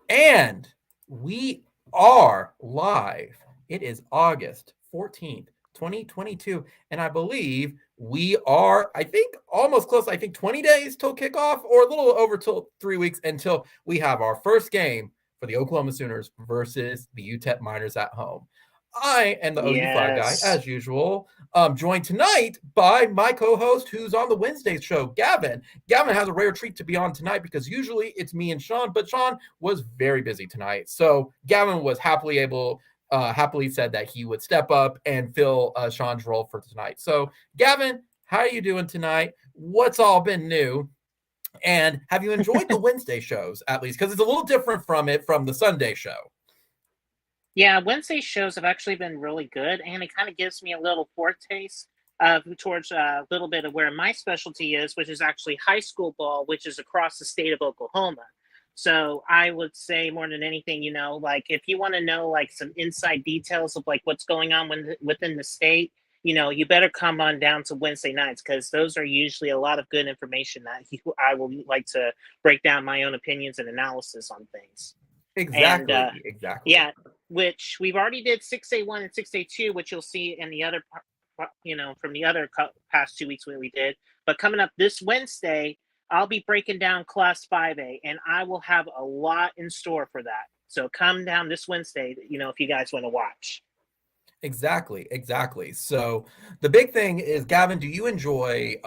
And we are live. It is August 14th, 2022. And I believe we are, I think, almost close. I think 20 days till kickoff, or a little over till 3 weeks until we have our first game for the Oklahoma Sooners versus the UTEP Miners at home. I am the OU flag guy, Yes. as usual. Joined tonight by my co-host, who's on the Wednesday show, Gavin. Gavin has a rare treat to be on tonight because usually it's me and Sean, but Sean was very busy tonight, so Gavin was happily said that he would step up and fill Sean's role for tonight. So, Gavin, how are you doing tonight? What's all been new? And have you enjoyed the Wednesday shows at least? Because it's a little different from the Sunday show. Yeah, Wednesday shows have actually been really good, and it kind of gives me a little foretaste towards a little bit of where my specialty is, which is actually high school ball, which is across the state of Oklahoma. So I would say more than anything, like if you want to know like some inside details of like what's going on within the state, you better come on down to Wednesday nights because those are usually a lot of good information that I will like to break down my own opinions and analysis on things. And Exactly. yeah, which we've already did 6A1 and 6A2, which you'll see in the other, from the other past 2 weeks when we did. But coming up this Wednesday, I'll be breaking down Class 5A, and I will have a lot in store for that. So come down this Wednesday, if you guys want to watch. Exactly. So the big thing is, Gavin, do you enjoy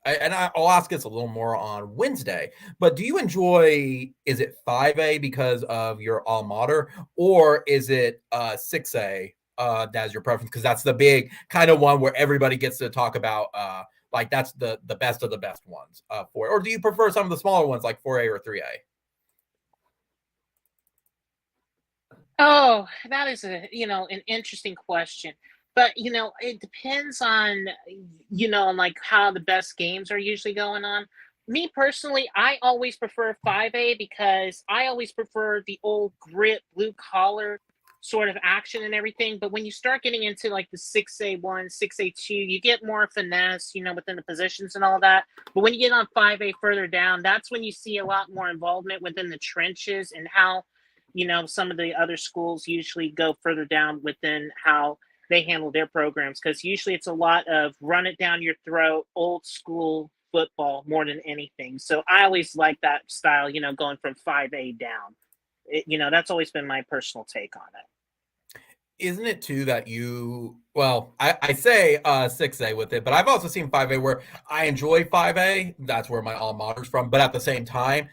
and I'll ask this a little more on Wednesday, but do you enjoy, is it 5A because of your alma mater, or is it 6A that's your preference? Because that's the big kind of one where everybody gets to talk about like that's the best of the best ones for it. Or do you prefer some of the smaller ones like 4A or 3A? Oh, that is an interesting question. But it depends on on like how the best games are usually going on. Me personally, I always prefer 5A because I always prefer the old grit blue collar sort of action and everything. But when you start getting into like the 6A1, 6A2, you get more finesse, within the positions and all that. But when you get on 5A further down, that's when you see a lot more involvement within the trenches and how some of the other schools usually go further down within how they handle their programs, because usually it's a lot of run it down your throat, old school football more than anything. So I always like that style, going from 5A down. That's always been my personal take on it. Isn't it too that I say 6A with it, but I've also seen 5A where I enjoy 5A. That's where my alma mater's from. But at the same time,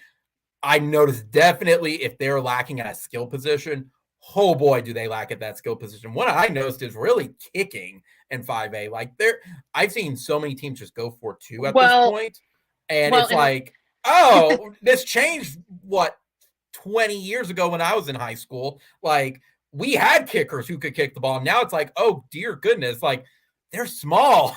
I noticed definitely if they're lacking at a skill position, oh boy, do they lack at that skill position. What I noticed is really kicking in 5A. Like I've seen so many teams just go for two at this Well, point, and well, it's and like, oh, this changed 20 years ago when I was in high school. Like we had kickers who could kick the ball. Now it's like, oh dear goodness, like they're small.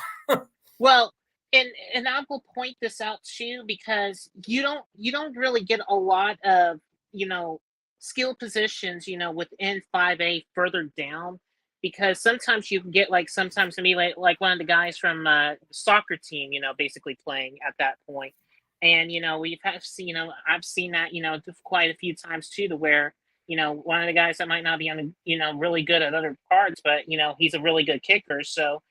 well, and I will point this out too because you don't really get a lot of skill positions within 5A further down, because sometimes you can get like sometimes to me like one of the guys from soccer team basically playing at that point. And we've have seen I've seen that quite a few times too, to where one of the guys that might not be on really good at other parts, but he's a really good kicker. So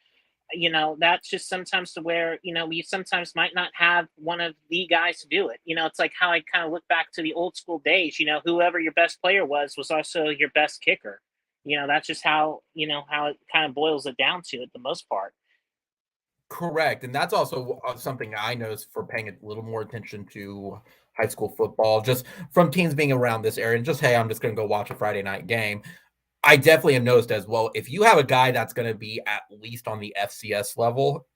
that's just sometimes to where we sometimes might not have one of the guys to do it. It's like how I kind of look back to the old school days. Whoever your best player was also your best kicker. That's just how it kind of boils it down to, at the most part. Correct. And that's also something I noticed for paying a little more attention to high school football, just from teams being around this area. And just, hey, I'm just going to go watch a Friday night game. I definitely have noticed as well, if you have a guy that's going to be at least on the FCS level,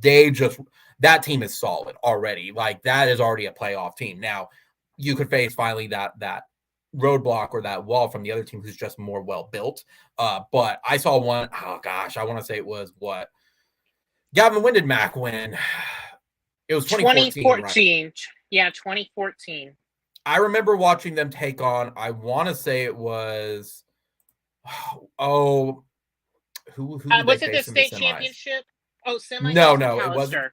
that team is solid already. Like that is already a playoff team. Now, you could face finally that roadblock or that wall from the other team who's just more well built. But I saw one, oh gosh, I want to say it was what? Gavin, when did Mac win? It was 2014, right? 2014. Yeah, 2014. I remember watching them take on, I want to say it was, oh, who did they Was it the face in the state semis? championship? Oh, semis. That No, was no, it wasn't. McAllister.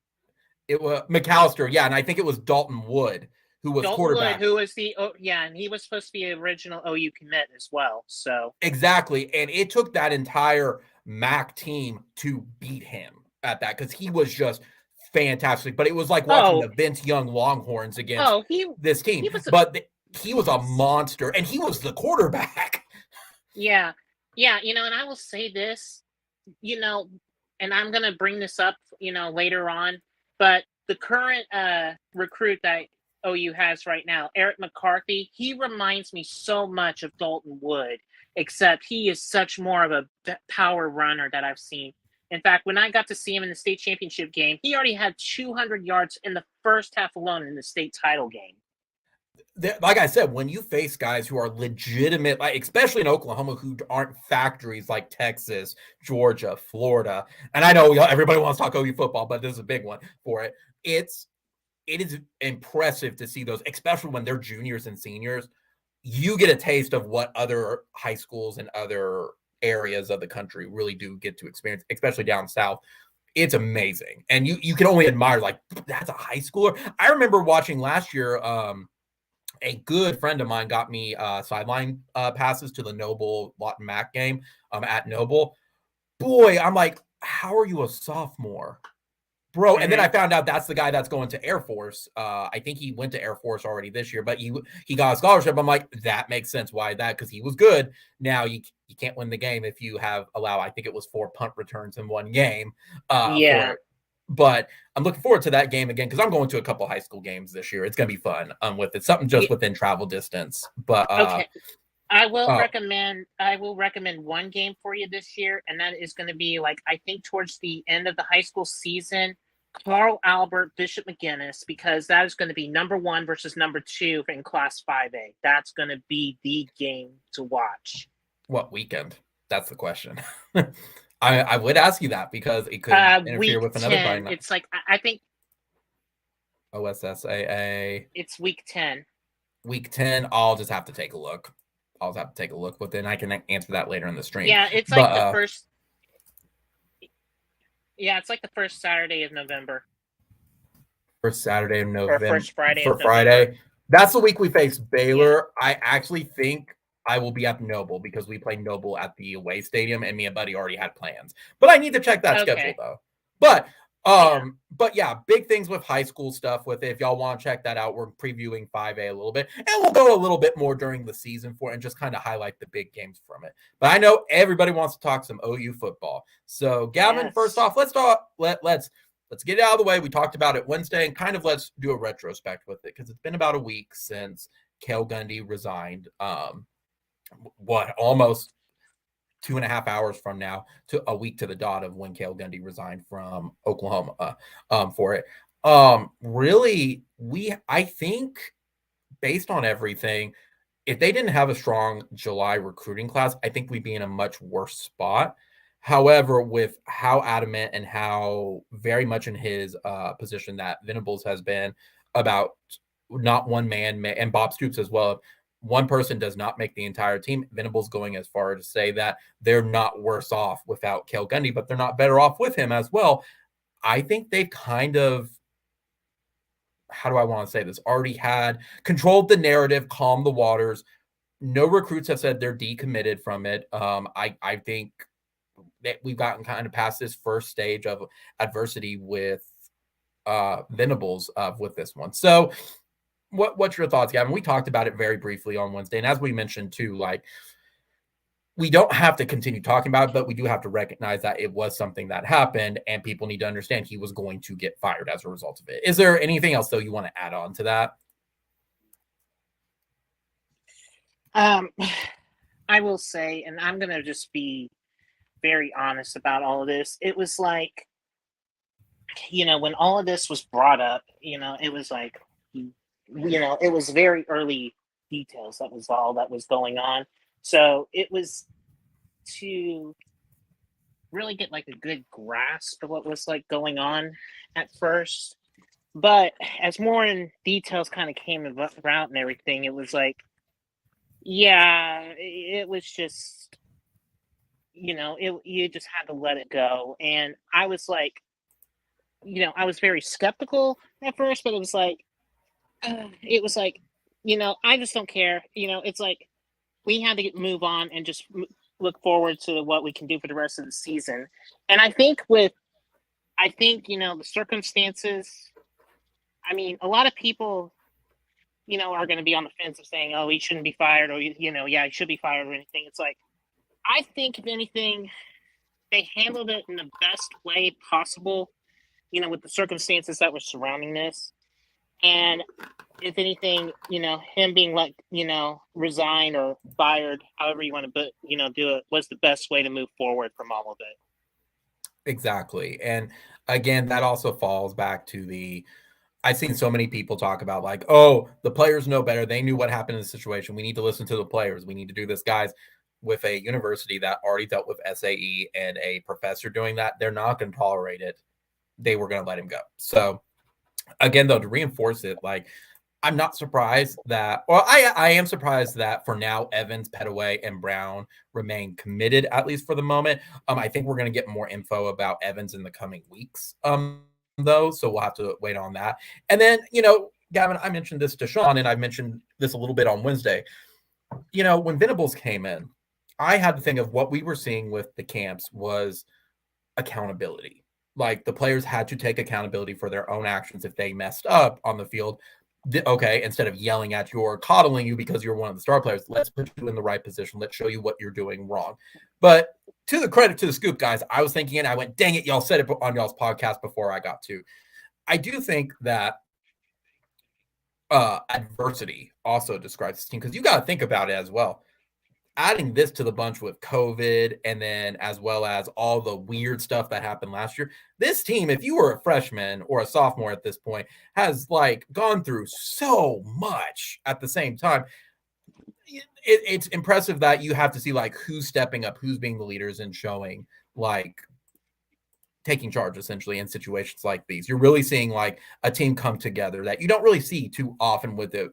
It was McAllister, yeah, and I think it was Dalton Wood who was Dalton quarterback. Wood, who was and he was supposed to be an original OU commit as well. So exactly, and it took that entire MAC team to beat him at that because he was just fantastic. But it was like watching the Vince Young Longhorns against this team. He was a monster, and he was the quarterback. Yeah, and I will say this, and I'm gonna bring this up, later on, but the current recruit that OU has right now, Eric McCarthy, he reminds me so much of Dalton Wood, except he is such more of a power runner that I've seen. In fact, when I got to see him in the state championship game, he already had 200 yards in the first half alone in the state title game. Like I said, when you face guys who are legitimate, like especially in Oklahoma, who aren't factories like Texas, Georgia, Florida, and I know everybody wants to talk OU football, but this is a big one for it. It is impressive to see those, especially when they're juniors and seniors. You get a taste of what other high schools and other areas of the country really do get to experience, especially down south. It's amazing, and you can only admire, like, that's a high schooler. I remember watching last year. A good friend of mine got me sideline passes to the Noble Lawton Mac game at Noble. Boy, I'm like, how are you a sophomore? Bro, and then I found out that's the guy that's going to Air Force. I think he went to Air Force already this year, but he got a scholarship. I'm like, that makes sense. Why that? Because he was good. Now you can't win the game if you I think it was 4 punt returns in one game. But I'm looking forward to that game again because I'm going to a couple high school games this year. It's going to be fun with it. Something just within travel distance. But okay. I will recommend one game for you this year, and that is going to be I think towards the end of the high school season, Carl Albert, Bishop McGinnis, because that is going to be number 1 versus number 2 in Class 5A. That's going to be the game to watch. What weekend? That's the question. I would ask you that because it could interfere with another time. It's I think OSSAA. It's week 10. Week 10. I'll just have to take a look. I'll have to take a look, but then I can answer that later in the stream. Yeah, it's the first. Yeah, it's the first Saturday of November. First Saturday of November. Or first Friday. For Friday. That's the week we face Baylor. Yeah. I actually think I will be at Noble because we play Noble at the away stadium, and me and Buddy already had plans. But I need to check that schedule though. But yeah, big things with high school stuff with it. If y'all want to check that out, we're previewing 5A a little bit, and we'll go a little bit more during the season for it and just kind of highlight the big games from it. But I know everybody wants to talk some OU football. So Gavin, First off, let's get it out of the way. We talked about it Wednesday, and kind of let's do a retrospect with it because it's been about a week since Cale Gundy resigned. Almost 2.5 hours from now to a week to the dot of when Cale Gundy resigned from Oklahoma for it. Really, I think based on everything, if they didn't have a strong July recruiting class, I think we'd be in a much worse spot. However, with how adamant and how very much in his position that Venables has been about not one man, and Bob Stoops as well, one person does not make the entire team. Venables going as far to say that they're not worse off without Cale Gundy, but they're not better off with him as well. I think they've kind of, how do I want to say this, already had controlled the narrative, calmed the waters. No recruits have said they're decommitted from it. I think that we've gotten kind of past this first stage of adversity with Venables with this one. So what's your thoughts, Gavin? We talked about it very briefly on Wednesday. And as we mentioned too, we don't have to continue talking about it, but we do have to recognize that it was something that happened and people need to understand he was going to get fired as a result of it. Is there anything else though you want to add on to that? I will say, and I'm going to just be very honest about all of this. It was when all of this was brought up, it was it was very early details. That was all that was going on. So it was to really get a good grasp of what was going on at first. But as more in details kind of came about and everything, it was it was just, you just had to let it go. And I was I was very skeptical at first, but it was it was like, I just don't care. It's like we had to move on and just look forward to what we can do for the rest of the season. And I think the circumstances. I mean, a lot of people, are going to be on the fence of saying, "Oh, he shouldn't be fired," or yeah, he should be fired, or anything. It's like, I think if anything, they handled it in the best way possible, with the circumstances that were surrounding this. And if anything, him being resigned or fired, however you want to, do it, was the best way to move forward from all of it. Exactly. And again, that also falls back to I've seen so many people talk about like, oh, the players know better. They knew what happened in the situation. We need to listen to the players. We need to do this. Guys, with a university that already dealt with SAE and a professor doing that, they're not going to tolerate it. They were going to let him go. So again, though, to reinforce it, like, I'm not surprised that, well, I am surprised that for now, Evans, Petaway, and Brown remain committed, at least for the moment. I think we're going to get more info about Evans in the coming weeks, though, so we'll have to wait on that. And then, Gavin, I mentioned this to Sean, and I mentioned this a little bit on Wednesday. When Venables came in, I had to think of what we were seeing with the camps was accountability. Like, the players had to take accountability for their own actions if they messed up on the field. Okay, instead of yelling at you or coddling you because you're one of the star players, let's put you in the right position. Let's show you what you're doing wrong. But to the credit to the Scoop guys, I was thinking, and I went, dang it, y'all said it on y'all's podcast before I got to. I do think that adversity also describes this team, because you got to think about it as well. Adding this to the bunch with COVID, and then as well as all the weird stuff that happened last year, this team, if you were a freshman or a sophomore at this point, has gone through so much at the same time. It's impressive that you have to see who's stepping up, who's being the leaders, and showing taking charge essentially in situations like these. You're really seeing a team come together that you don't really see too often with it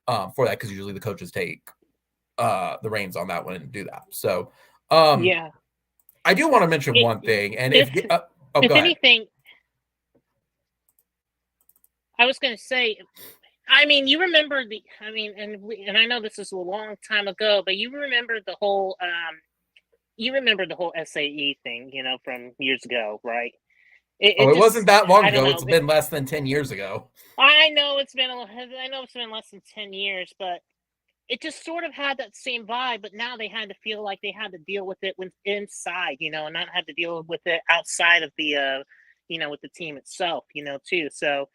for that, because usually the coaches take the reins on that one and do that. So yeah, I do want to mention one thing, and if anything, I was going to say, I mean, you remember and I know this is a long time ago, but you remember the whole SAE thing, from years ago, right? It wasn't that long ago. It's been less than 10 years ago. I know it's been less than 10 years, but it just sort of had that same vibe. But now they had to feel like they had to deal with it inside, and not have to deal with it outside of the, with the team itself, too. So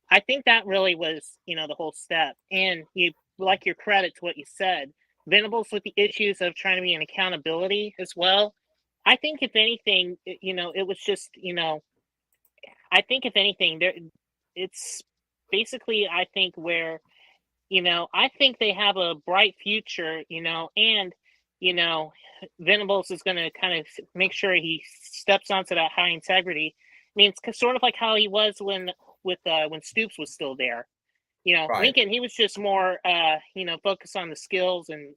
I think that really was, the whole step. And you like your credit to what you said. Venables with the issues of trying to be an accountability as well. I think if anything, it was just, I think if anything, it's basically, I think, where, I think they have a bright future, and, Venables is going to kind of make sure he steps onto that high integrity. I mean, it's sort of like how he was when Stoops was still there. Right. Lincoln, he was just more, focused on the skills and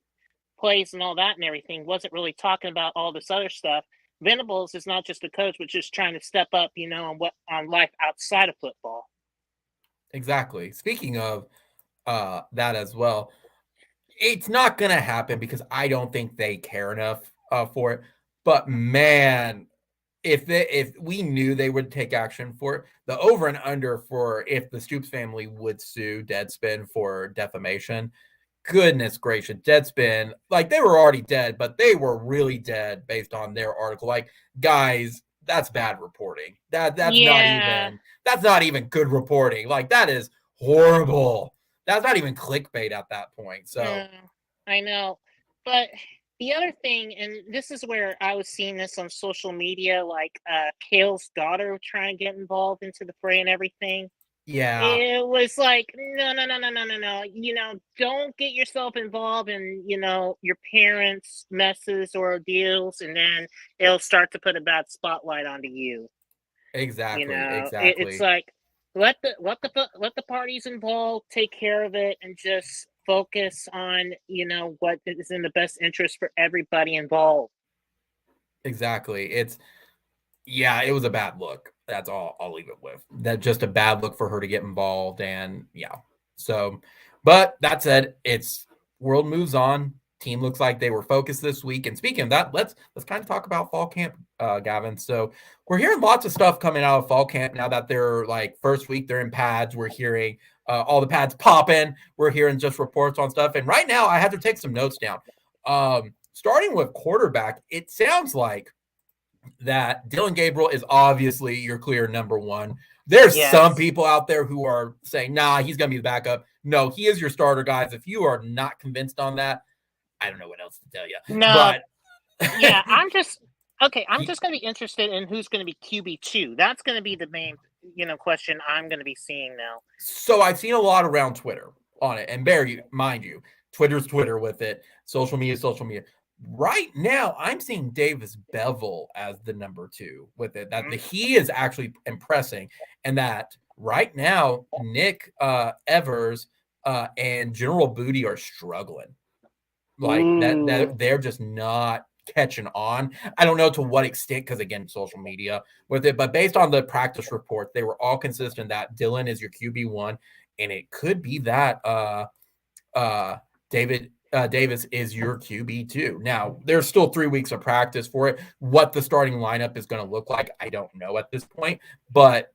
plays and all that and everything. Wasn't really talking about all this other stuff. Venables is not just a coach, but just trying to step up, on life outside of football. Exactly. Speaking of that as well, it's not going to happen because I don't think they care enough for it. But man, if we knew they would take action for it, the over and under for if the Stoops family would sue Deadspin for defamation, goodness gracious, Deadspin, they were already dead, but they were really dead based on their article. Guys, that's bad reporting. That's not even good reporting. That is horrible. That's not even clickbait at that point. So I know. But the other thing, and this is where I was seeing this on social media, Cale's daughter trying to get involved into the fray and everything. Yeah. It was no. Don't get yourself involved in, your parents' messes or deals, and then it'll start to put a bad spotlight onto you. Exactly. It's let the parties involved take care of it and just focus on, what is in the best interest for everybody involved. Exactly. It was a bad look. That's all I'll leave it with. That just a bad look for her to get involved. And yeah. So, but that said, it's world moves on. Team looks like they were focused this week. And speaking of that, let's kind of talk about fall camp, Gavin. So we're hearing lots of stuff coming out of fall camp now that they're like first week they're in pads. We're hearing all the pads popping. We're hearing just reports on stuff. And right now, I had to take some notes down. Starting with quarterback, it sounds like that Dylan Gabriel is obviously your clear number one. There's some people out there who are saying, nah, he's going to be the backup. No, he is your starter, guys. If you are not convinced on that, I don't know what else to tell you. No. But yeah, I'm just going to be interested in who's going to be QB2. That's going to be the main, question I'm going to be seeing now. So I've seen a lot around Twitter on it. And mind you, Twitter's Twitter with it. Social media. Right now, I'm seeing Davis Bevel as the number 2 with it. That he is actually impressing, and that right now Nick Evers and General Booty are struggling. Like that they're just not catching on. I don't know to what extent, because again, social media with it, but based on the practice report, they were all consistent that Dylan is your QB1, and it could be that Davis is your QB2. Now, there's still 3 weeks of practice for it. What the starting lineup is going to look like, I don't know at this point, but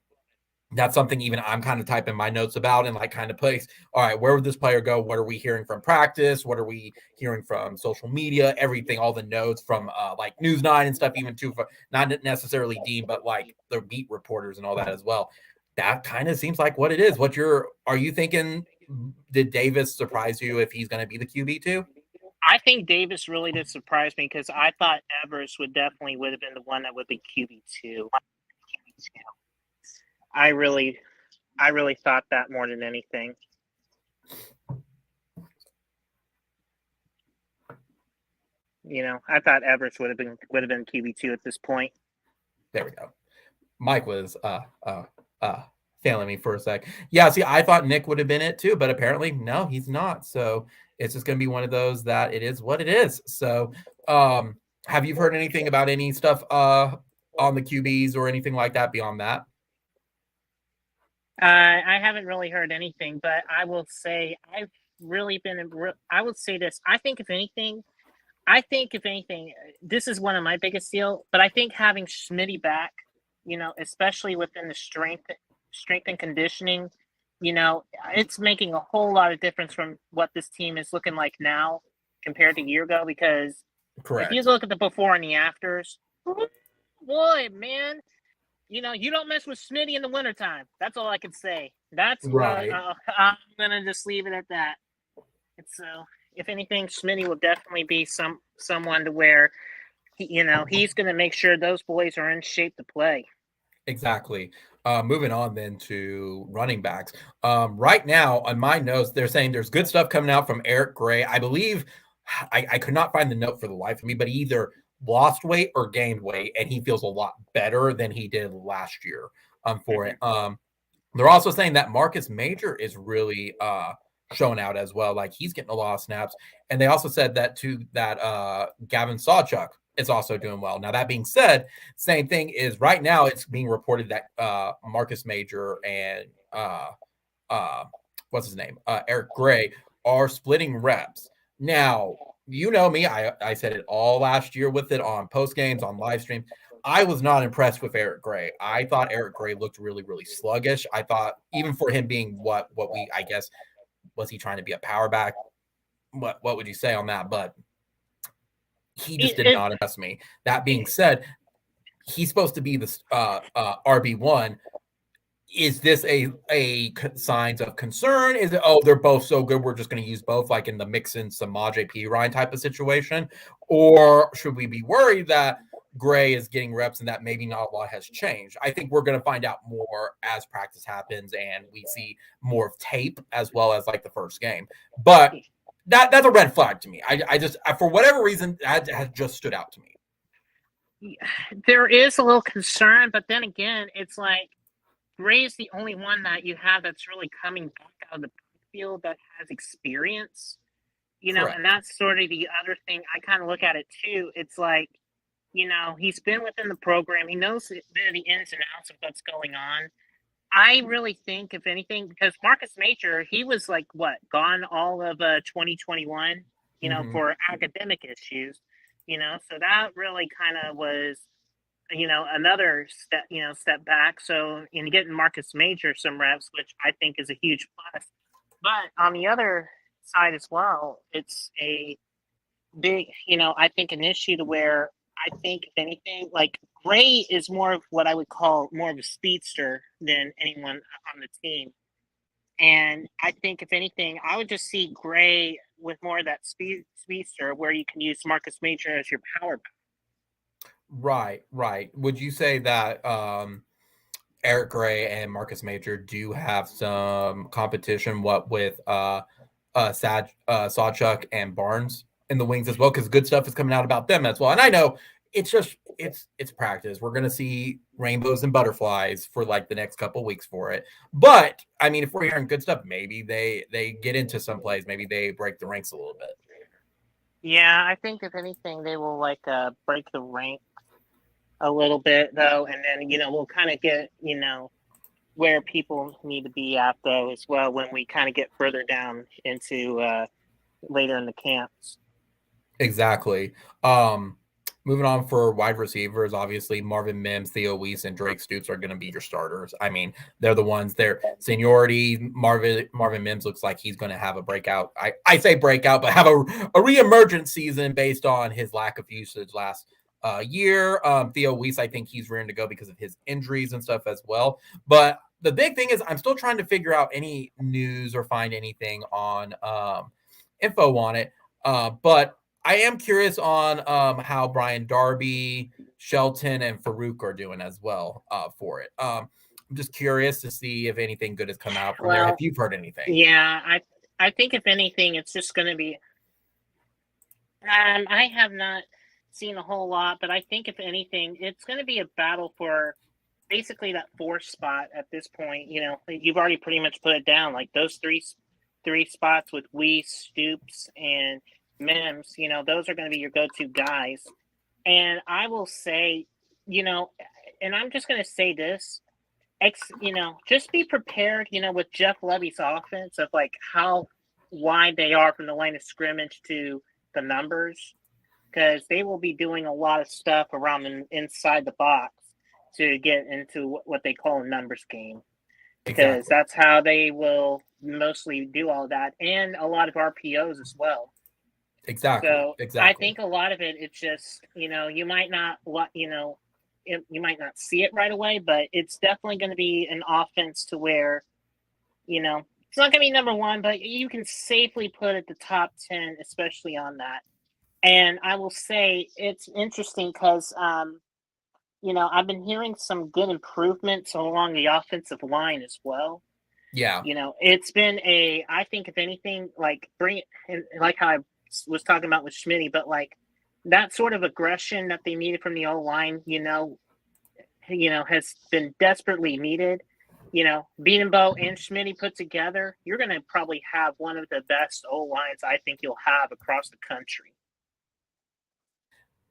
that's something even I'm kind of typing my notes about and like kind of place, all right, where would this player go? What are we hearing from practice? What are we hearing from social media? Everything, all the notes from like News 9 and stuff, even too, not necessarily Dean, but like the beat reporters and all that as well. That kind of seems like what it is. Are you thinking, did Davis surprise you if he's going to be the QB2? I think Davis really did surprise me because I thought Evers would have been the one that would be QB2. I really thought that more than anything. I thought Evers would have been QB2 at this point. There we go. Mike was failing me for a sec. Yeah, see, I thought Nick would have been it too, but apparently no, he's not. So it's just going to be one of those that it is what it is. So have you heard anything about any stuff on the QBs or anything like that beyond that? I haven't really heard anything, but I will say I've really been. I would say this. I think if anything, this is one of my biggest deal. But I think having Schmitty back, especially within the strength and conditioning, it's making a whole lot of difference from what this team is looking like now compared to a year ago. Because if you look at the before and the afters, boy, man. You don't mess with Smitty in the wintertime. That's all I can say. That's right. I'm going to just leave it at that. So, if anything, Smitty will definitely be someone to where, he's going to make sure those boys are in shape to play. Exactly. Moving on then to running backs. Right now, on my notes, they're saying there's good stuff coming out from Eric Gray. I believe, I could not find the note for the life of me, but he either lost weight or gained weight, and he feels a lot better than he did last year for it. They're also saying that Marcus Major is really showing out as well. Like he's getting a lot of snaps. And they also said that Gavin Sawchuck is also doing well. Now, that being said, same thing is right now it's being reported that Marcus Major and what's his name? Eric Gray are splitting reps. Now, you know me, I said it all last year with it on post games, on live stream. I was not impressed with Eric Gray. I thought Eric Gray looked really, really sluggish. I thought even for him being what we, I guess, was he trying to be a power back? What would you say on that? But he just did not impress me. That being said, he's supposed to be the RB1. Is this a signs of concern? Is it, they're both so good, we're just going to use both, like in the Mixon, Samaje P. Ryan type of situation? Or should we be worried that Gray is getting reps and that maybe not a lot has changed? I think we're going to find out more as practice happens and we see more of tape as well as like the first game. But that's a red flag to me. I just, for whatever reason, that has just stood out to me. There is a little concern, but then again, it's like, Gray's the only one that you have that's really coming back out of the field that has experience, Correct. And that's sort of the other thing. I kind of look at it too. It's like, he's been within the program. He knows the ins and outs of what's going on. I really think, if anything, because Marcus Major, he was like gone all of 2021, for academic issues, so that really kind of was, another step back. So in getting Marcus Major some reps, which I think is a huge plus. But on the other side as well, it's a big, I think an issue to where I think, if anything, like Gray is more of what I would call more of a speedster than anyone on the team. And I think, if anything, I would just see Gray with more of that speedster where you can use Marcus Major as your power back. Right. Would you say that Eric Gray and Marcus Major do have some competition? What with Sawchuck and Barnes in the wings as well? Because good stuff is coming out about them as well. And I know it's just it's practice. We're gonna see rainbows and butterflies for like the next couple weeks for it. But I mean, if we're hearing good stuff, maybe they get into some plays. Maybe they break the ranks a little bit. Yeah, I think, if anything, they will break the rank a little bit though, and then we'll kind of get where people need to be at though as well when we kind of get further down into later in the camps. Exactly. Moving on for wide receivers, obviously Marvin Mims, Theo Weiss, and Drake Stoops are going to be your starters. I mean, they're the ones. Their seniority. Marvin Mims looks like he's going to have a breakout. I say breakout, but have a reemergent season based on his lack of usage last year. Theo Weiss, I think he's rearing to go because of his injuries and stuff as well. But the big thing is I'm still trying to figure out any news or find anything on info on it. But I am curious on how Brian Darby, Shelton, and Farouk are doing as well for it. I'm just curious to see if anything good has come out from there. If you've heard anything. Yeah, I think, if anything, it's just going to be. I have not seen a whole lot, but I think, if anything, it's going to be a battle for basically that 4th spot at this point. You've already pretty much put it down. Like those three spots with Weiss, Stoops, and Mims, those are going to be your go-to guys. And I will say, and I'm just going to say this, just be prepared, with Jeff Levy's offense of like how wide they are from the line of scrimmage to the numbers, because they will be doing a lot of stuff around the inside the box to get into what they call a numbers game, because that's how they will mostly do all that, and a lot of RPOs as well. Exactly. So I think a lot of it, it's just, you might not, you might not see it right away, but it's definitely going to be an offense to where, it's not going to be number 1, but you can safely put it the top 10, especially on that. And I will say it's interesting because, I've been hearing some good improvements along the offensive line as well. Yeah. It's been I think, if anything, like like how I was talking about with Schmitty, but like that sort of aggression that they needed from the O-line, has been desperately needed. Beatenbow and Schmitty put together, you're going to probably have one of the best O-lines I think you'll have across the country.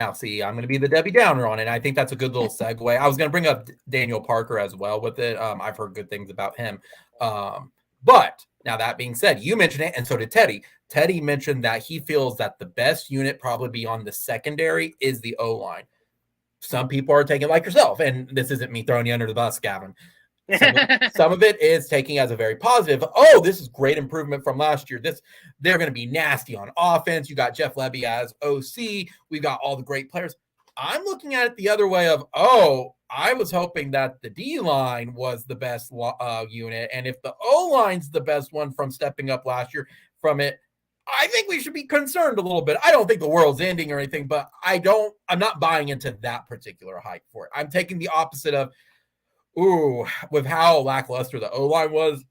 Now, see, I'm going to be the Debbie Downer on it. I think that's a good little segue. I was going to bring up Daniel Parker as well with it. I've heard good things about him. But now, that being said, you mentioned it, and so did Teddy. Teddy mentioned that he feels that the best unit probably beyond the secondary is the O-line. Some people are taking, like yourself, and this isn't me throwing you under the bus, Gavin. Some of it is taking as a very positive. Oh, this is great improvement from last year. They're going to be nasty on offense. You got Jeff Levy as OC. We've got all the great players. I'm looking at it the other way of, I was hoping that the D-line was the best unit. And if the O-line's the best one from stepping up last year from it, I think we should be concerned a little bit. I don't think the world's ending or anything, but I'm not buying into that particular hype for it. I'm taking the opposite of, with how lackluster the O-line was,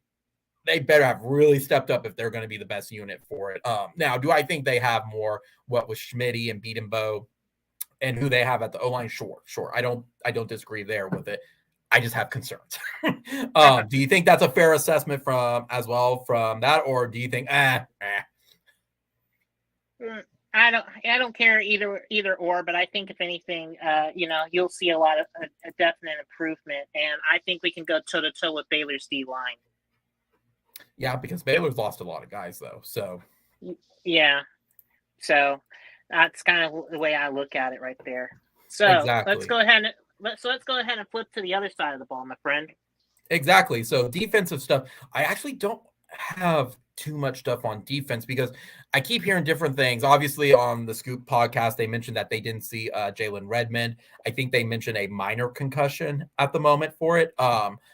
they better have really stepped up if they're going to be the best unit for it. Now, do I think they have more what with Schmitty and Beatenbow and who they have at the O-line? Sure. I don't disagree there with it. I just have concerns. Do you think that's a fair assessment from that, or do you think I don't care either or, but I think if anything, you'll see a definite improvement, and I think we can go toe to toe with Baylor's D line. Yeah, because Baylor's lost a lot of guys though. So yeah, so that's kind of the way I look at it right there. So exactly. let's go ahead and flip to the other side of the ball, my friend. Exactly. So defensive stuff. I actually don't have too much stuff on defense because I keep hearing different things. Obviously, on the Scoop podcast, they mentioned that they didn't see Jalen Redmond. I think they mentioned a minor concussion at the moment for it.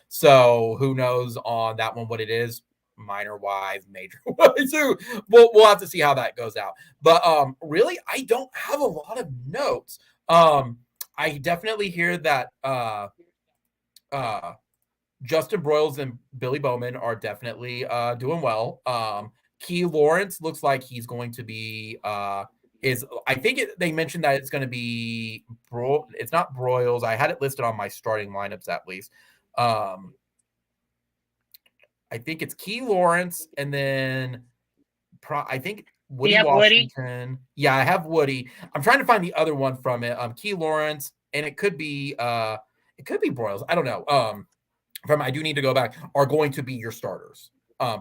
So who knows on that one what it is, minor wise, major wise. We'll have to see how that goes out. But really, I don't have a lot of notes. I definitely hear that Justin Broyles and Billy Bowman are definitely doing well. Key Lawrence looks like he's going to be they mentioned that it's going to be it's not Broyles. I had it listed on my starting lineups at least. I think it's Key Lawrence and then I think Woody Washington. Woody? Yeah, I have Woody. I'm trying to find the other one from it. Key Lawrence, and it could be Broyles. I don't know. I do need to go back, are going to be your starters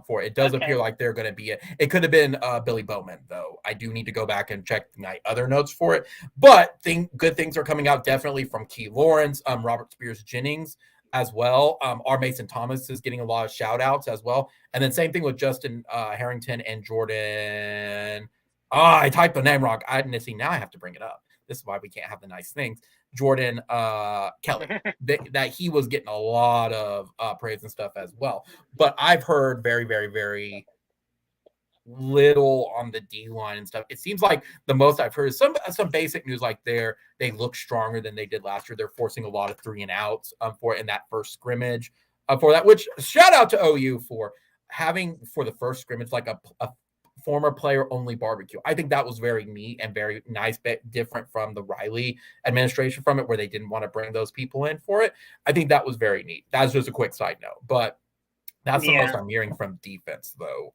for it. It does appear like they're going to be it. It could have been Billy Bowman, though. I do need to go back and check my other notes for it. But good things are coming out definitely from Key Lawrence, Robert Spears-Jennings as well. R. Mason Thomas is getting a lot of shout outs as well. And then same thing with Justin Harrington and Jordan. I typed the name wrong. Now I have to bring it up. This is why we can't have the nice things. Jordan Kelly, that he was getting a lot of praise and stuff as well. But I've heard very, very, very little on the D line and stuff. It seems like the most I've heard is some basic news, like they look stronger than they did last year. They're forcing a lot of 3 and outs for it in that first scrimmage for that. Which shout out to OU for having for the first scrimmage like a former player only barbecue. I think that was very neat and very nice, bit different from the Riley administration from it, where they didn't want to bring those people in for it. I think that was very neat. That's just a quick side note, but that's the most I'm hearing from defense, though.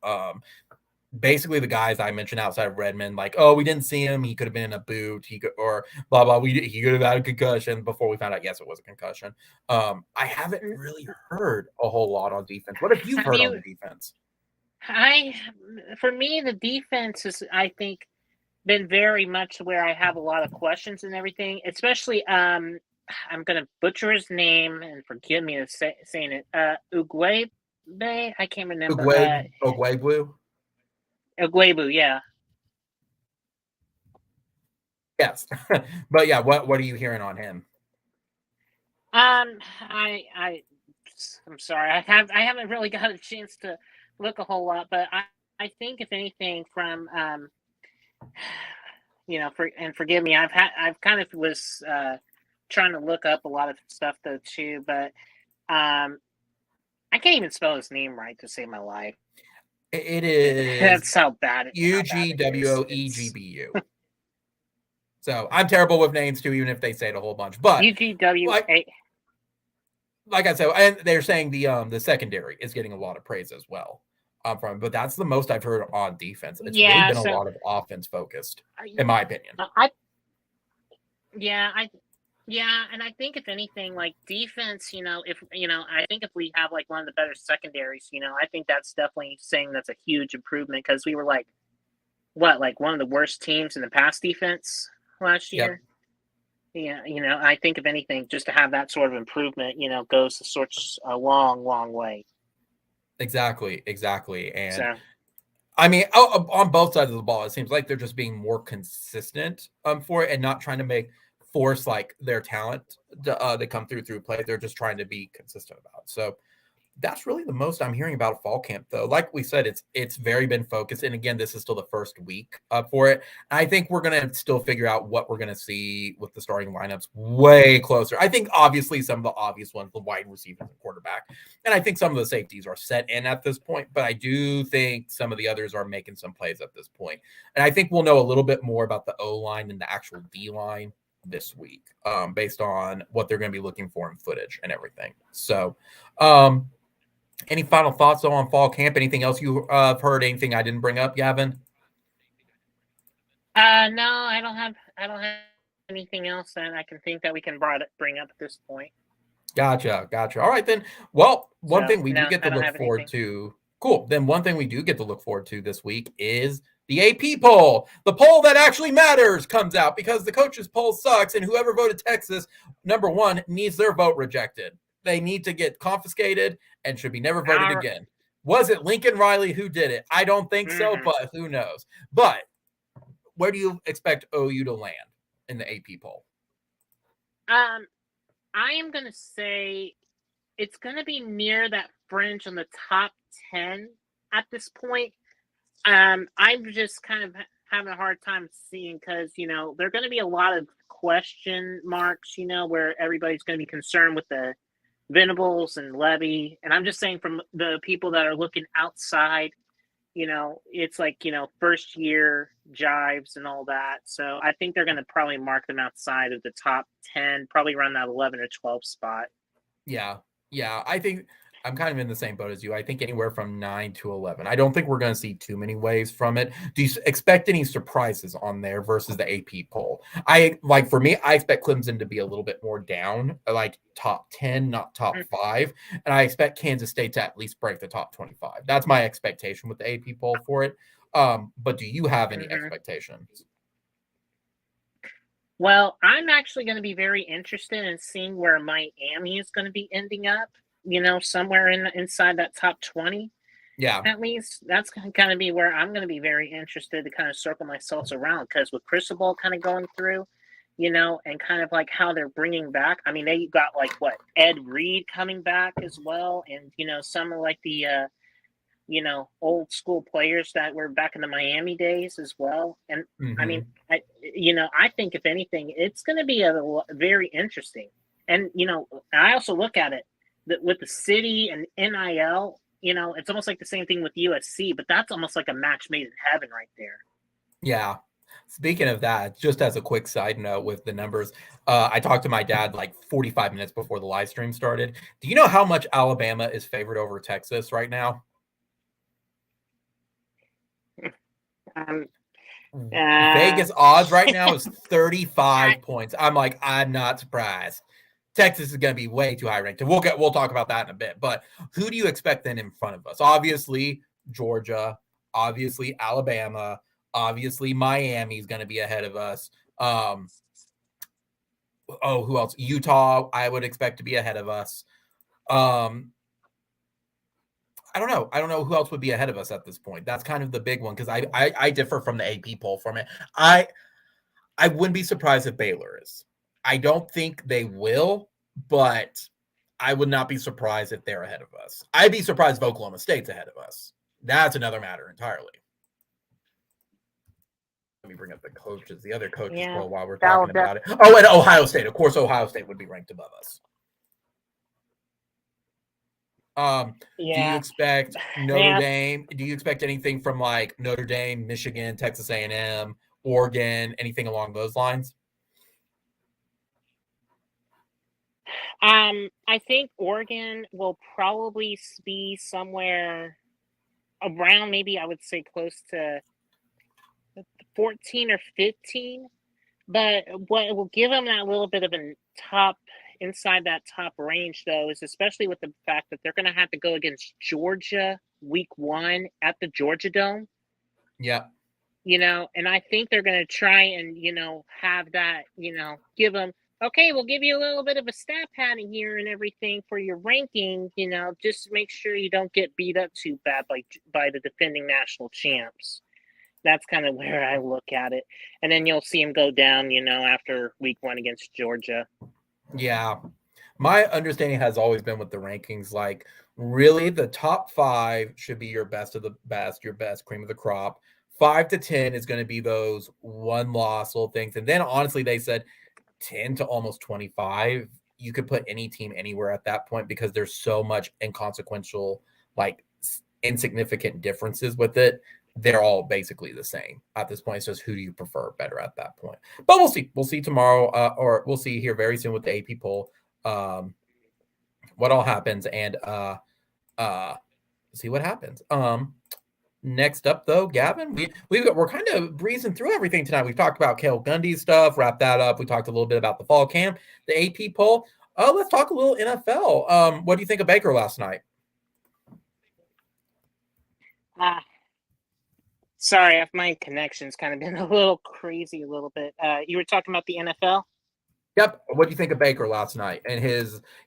Basically, the guys I mentioned outside of Redmond, like, oh, we didn't see him. He could have been in a boot. He could, or blah blah. He could have had a concussion. Before we found out, yes, it was a concussion. I haven't really heard a whole lot on defense. What have you heard on the defense? For me, the defense is, I think, been very much where I have a lot of questions and everything, especially, I'm going to butcher his name and forgive me for saying it. Ugwebe? I can't remember. Ugwebu? Ugwebu, yeah. Yes. But yeah, what are you hearing on him? I'm sorry. I haven't really got a chance to look a whole lot, but I think if anything from forgive me, I've kind of was trying to look up a lot of stuff though too, but I can't even spell his name right to save my life. It is that's how bad it is. Ugwebu. So I'm terrible with names too, even if they say it a whole bunch. But Ugwa. Like I said, and they're saying the secondary is getting a lot of praise as well from. But that's the most I've heard on defense. It's really been a lot of offense focused, in my opinion. And I think if anything, like defense, I think if we have like one of the better secondaries, I think that's definitely saying that's a huge improvement, because we were like one of the worst teams in the pass defense last year. Yep. Yeah, I think if anything, just to have that sort of improvement, goes a long, long way. Exactly. And so, I mean, on both sides of the ball, it seems like they're just being more consistent for it and not trying to force like their talent to come through play. They're just trying to be consistent about it. So that's really the most I'm hearing about fall camp, though. Like we said, it's very been focused. And again, this is still the first week for it. I think we're going to still figure out what we're going to see with the starting lineups way closer. I think obviously some of the obvious ones, the wide receivers and quarterback. And I think some of the safeties are set in at this point. But I do think some of the others are making some plays at this point. And I think we'll know a little bit more about the O-line and the actual D-line this week based on what they're going to be looking for in footage and everything. So, any final thoughts on fall camp? Anything else you have heard? Anything I didn't bring up, Gavin? No, I don't have anything else that I can think that we can bring up at this point. Gotcha. All right, then. Well, one So, thing we do no, get I to don't look have forward anything. to. Cool. Then one thing we do get to look forward to this week is the AP poll. The poll that actually matters comes out because the coaches poll sucks, and whoever voted Texas, number one, needs their vote rejected. They need to get confiscated and should be never voted again. Was it Lincoln Riley who did it? I don't think so, but who knows? But where do you expect OU to land in the AP poll? I am going to say it's going to be near that fringe on the top 10 at this point. I'm just kind of having a hard time seeing because, there are going to be a lot of question marks, where everybody's going to be concerned with the Venables and Levy. And I'm just saying from the people that are looking outside, it's like, first year jives and all that. So I think they're going to probably mark them outside of the top 10, probably around that 11 or 12 spot. Yeah. I think I'm kind of in the same boat as you. I think anywhere from 9 to 11. I don't think we're going to see too many waves from it. Do you expect any surprises on there versus the AP poll? For me, I expect Clemson to be a little bit more down, like top 10, not top 5. And I expect Kansas State to at least break the top 25. That's my expectation with the AP poll for it. But do you have any expectations? Well, I'm actually going to be very interested in seeing where Miami is going to be ending up, somewhere inside that top 20. Yeah. At least that's going to be where I'm going to be very interested to kind of circle myself around because with Cristobal kind of going through, and kind of like how they're bringing back. I mean, they got like Ed Reed coming back as well. And, some of like the, old school players that were back in the Miami days as well. And I mean, I think if anything, it's going to be very interesting. And, I also look at it that with the city and NIL, it's almost like the same thing with USC, but that's almost like a match made in heaven right there. Yeah. Speaking of that, just as a quick side note with the numbers, I talked to my dad like 45 minutes before the live stream started. Do you know how much Alabama is favored over Texas right now? Vegas odds right now is 35 points. I'm not surprised. Texas is going to be way too high ranked. And we'll talk about that in a bit. But who do you expect then in front of us? Obviously, Georgia, obviously Alabama, obviously Miami is going to be ahead of us. Who else? Utah, I would expect to be ahead of us. I don't know who else would be ahead of us at this point. That's kind of the big one because I differ from the AP poll from it. I wouldn't be surprised if Baylor is. I don't think they will, but I would not be surprised if they're ahead of us. I'd be surprised if Oklahoma State's ahead of us. That's another matter entirely. Let me bring up the other coaches poll while we're talking about it. Oh, and Ohio State. Of course, Ohio State would be ranked above us. Do you expect Notre Dame? Do you expect anything from like Notre Dame, Michigan, Texas A&M, Oregon, anything along those lines? I think Oregon will probably be somewhere around, maybe I would say close to 14 or 15. But what will give them that little bit of a top inside that top range, though, is especially with the fact that they're going to have to go against Georgia week 1 at the Georgia Dome. Yeah. And I think they're going to try and, have that, give them, okay, we'll give you a little bit of a stat padding here and everything for your ranking, just to make sure you don't get beat up too bad by the defending national champs. That's kind of where I look at it. And then you'll see him go down, after week 1 against Georgia. Yeah. My understanding has always been with the rankings, like really the top 5 should be your best of the best, your best cream of the crop. 5 to 10 is going to be those one loss little things. And then honestly, they said 10 to almost 25, you could put any team anywhere at that point because there's so much inconsequential, like insignificant differences with it. They're all basically the same at this point. It's just who do you prefer better at that point. But we'll see. We'll see tomorrow, or we'll see here very soon with the AP poll what all happens, and see what happens. Next up, though, Gavin, we're kind of breezing through everything tonight. We've talked about Cale Gundy stuff, wrap that up. We talked a little bit about the fall camp, the AP poll. Let's talk a little NFL. What do you think of Baker last night? Sorry, my connection's kind of been a little crazy a little bit. You were talking about the NFL? Yep. What do you think of Baker last night? And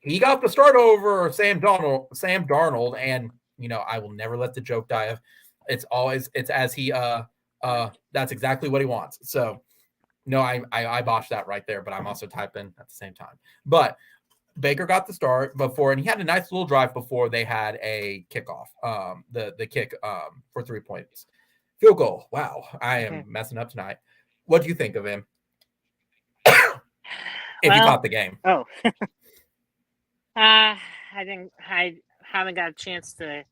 he got the start over Sam Darnold, and I will never let the joke die. It's as he that's exactly what he wants. So no, I botched that right there, but I'm also typing at the same time. But Baker got the start before, and he had a nice little drive before they had a kickoff. The kick for 3 points. Field goal. Wow, I am messing up tonight. What do you think of him? If you caught the game. Oh. I haven't got a chance to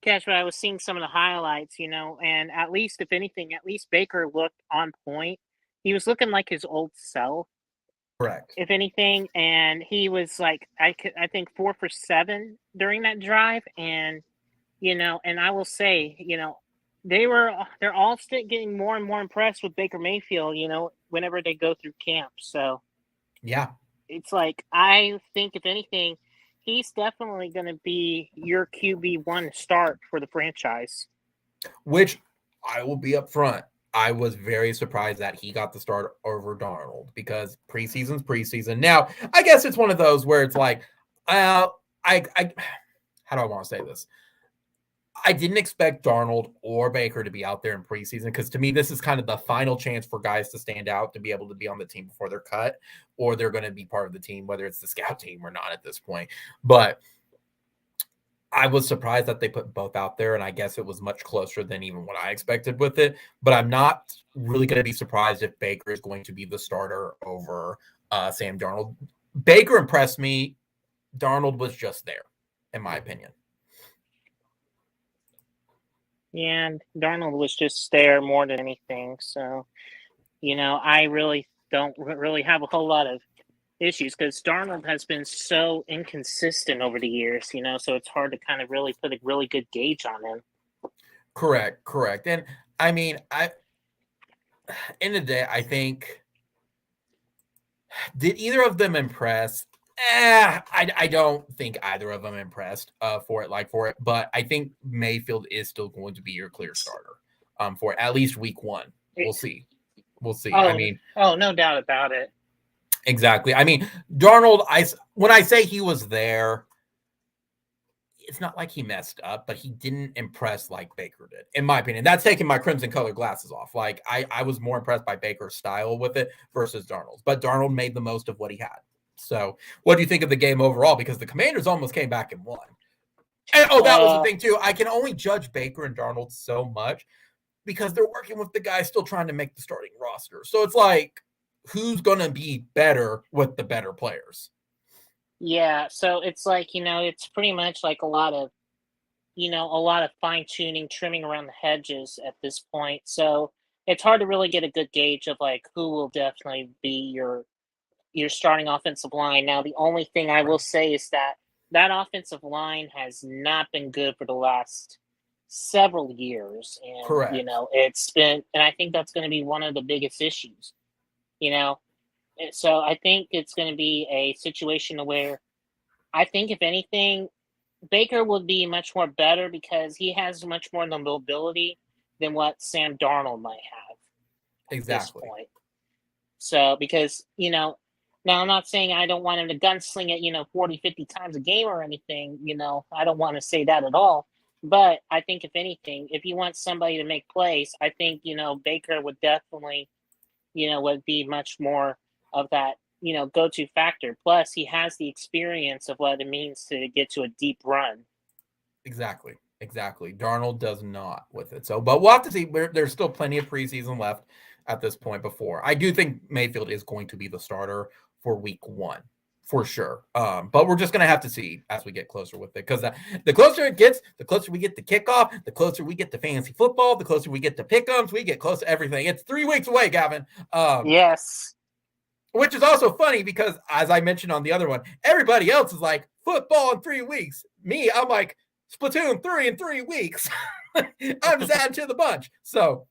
catch, but I was seeing some of the highlights, and at least, if anything, at least Baker looked on point. He was looking like his old self. Correct. If anything, and he was like, I think 4 for 7 during that drive, and and I will say, they're all still getting more and more impressed with Baker Mayfield, whenever they go through camp. So yeah, it's like, I think if anything, he's definitely going to be your QB1 start for the franchise. Which I will be up front. I was very surprised that he got the start over Darnold because preseason's preseason. Now, I guess it's one of those where it's like, how do I want to say this? I didn't expect Darnold or Baker to be out there in preseason because to me, this is kind of the final chance for guys to stand out, to be able to be on the team before they're cut, or they're going to be part of the team, whether it's the scout team or not at this point. But I was surprised that they put both out there, and I guess it was much closer than even what I expected with it. But I'm not really going to be surprised if Baker is going to be the starter over Sam Darnold. Baker impressed me. Darnold was just there, in my opinion. Yeah, and Darnold was just there more than anything. So, I really don't really have a whole lot of issues because Darnold has been so inconsistent over the years, so it's hard to kind of really put a really good gauge on him. Correct. And I mean, in the day, I think, did either of them impress? I don't think either of them impressed for it. But I think Mayfield is still going to be your clear starter for at least week 1. We'll see. Oh, no doubt about it. Exactly. I mean, Darnold, when I say he was there, it's not like he messed up, but he didn't impress like Baker did, in my opinion. That's taking my crimson colored glasses off. Like I was more impressed by Baker's style with it versus Darnold's, but Darnold made the most of what he had. So what do you think of the game overall? Because the Commanders almost came back and won. And that was the thing too. I can only judge Baker and Darnold so much because they're working with the guy still trying to make the starting roster. So it's like, who's going to be better with the better players? Yeah, so it's like, it's pretty much like a lot of fine tuning, trimming around the hedges at this point. So it's hard to really get a good gauge of like who will definitely be your starting offensive line. Now, the only thing I will say is that offensive line has not been good for the last several years. And, correct. It's been, and I think that's going to be one of the biggest issues, So I think it's going to be a situation where I think, if anything, Baker will be much more better because he has much more mobility than what Sam Darnold might have. Exactly. At this point. So, because, now I'm not saying I don't want him to gunsling it, 40, 50 times a game or anything, I don't want to say that at all. But I think, if anything, if you want somebody to make plays, I think, Baker would definitely, would be much more of that, go-to factor. Plus, he has the experience of what it means to get to a deep run. Exactly. Darnold does not with it. So, but we'll have to see. There's still plenty of preseason left at this point before. I do think Mayfield is going to be the starter for week 1 for sure. But we're just going to have to see as we get closer with it, because the closer it gets, the closer we get to kickoff, the closer we get to fantasy football, the closer we get to pick'ems, we get close to everything. It's 3 weeks away, Gavin. Yes. Which is also funny because, as I mentioned on the other one, everybody else is like, football in 3 weeks. Me, I'm like, Splatoon 3 in 3 weeks. I'm just adding to the bunch. So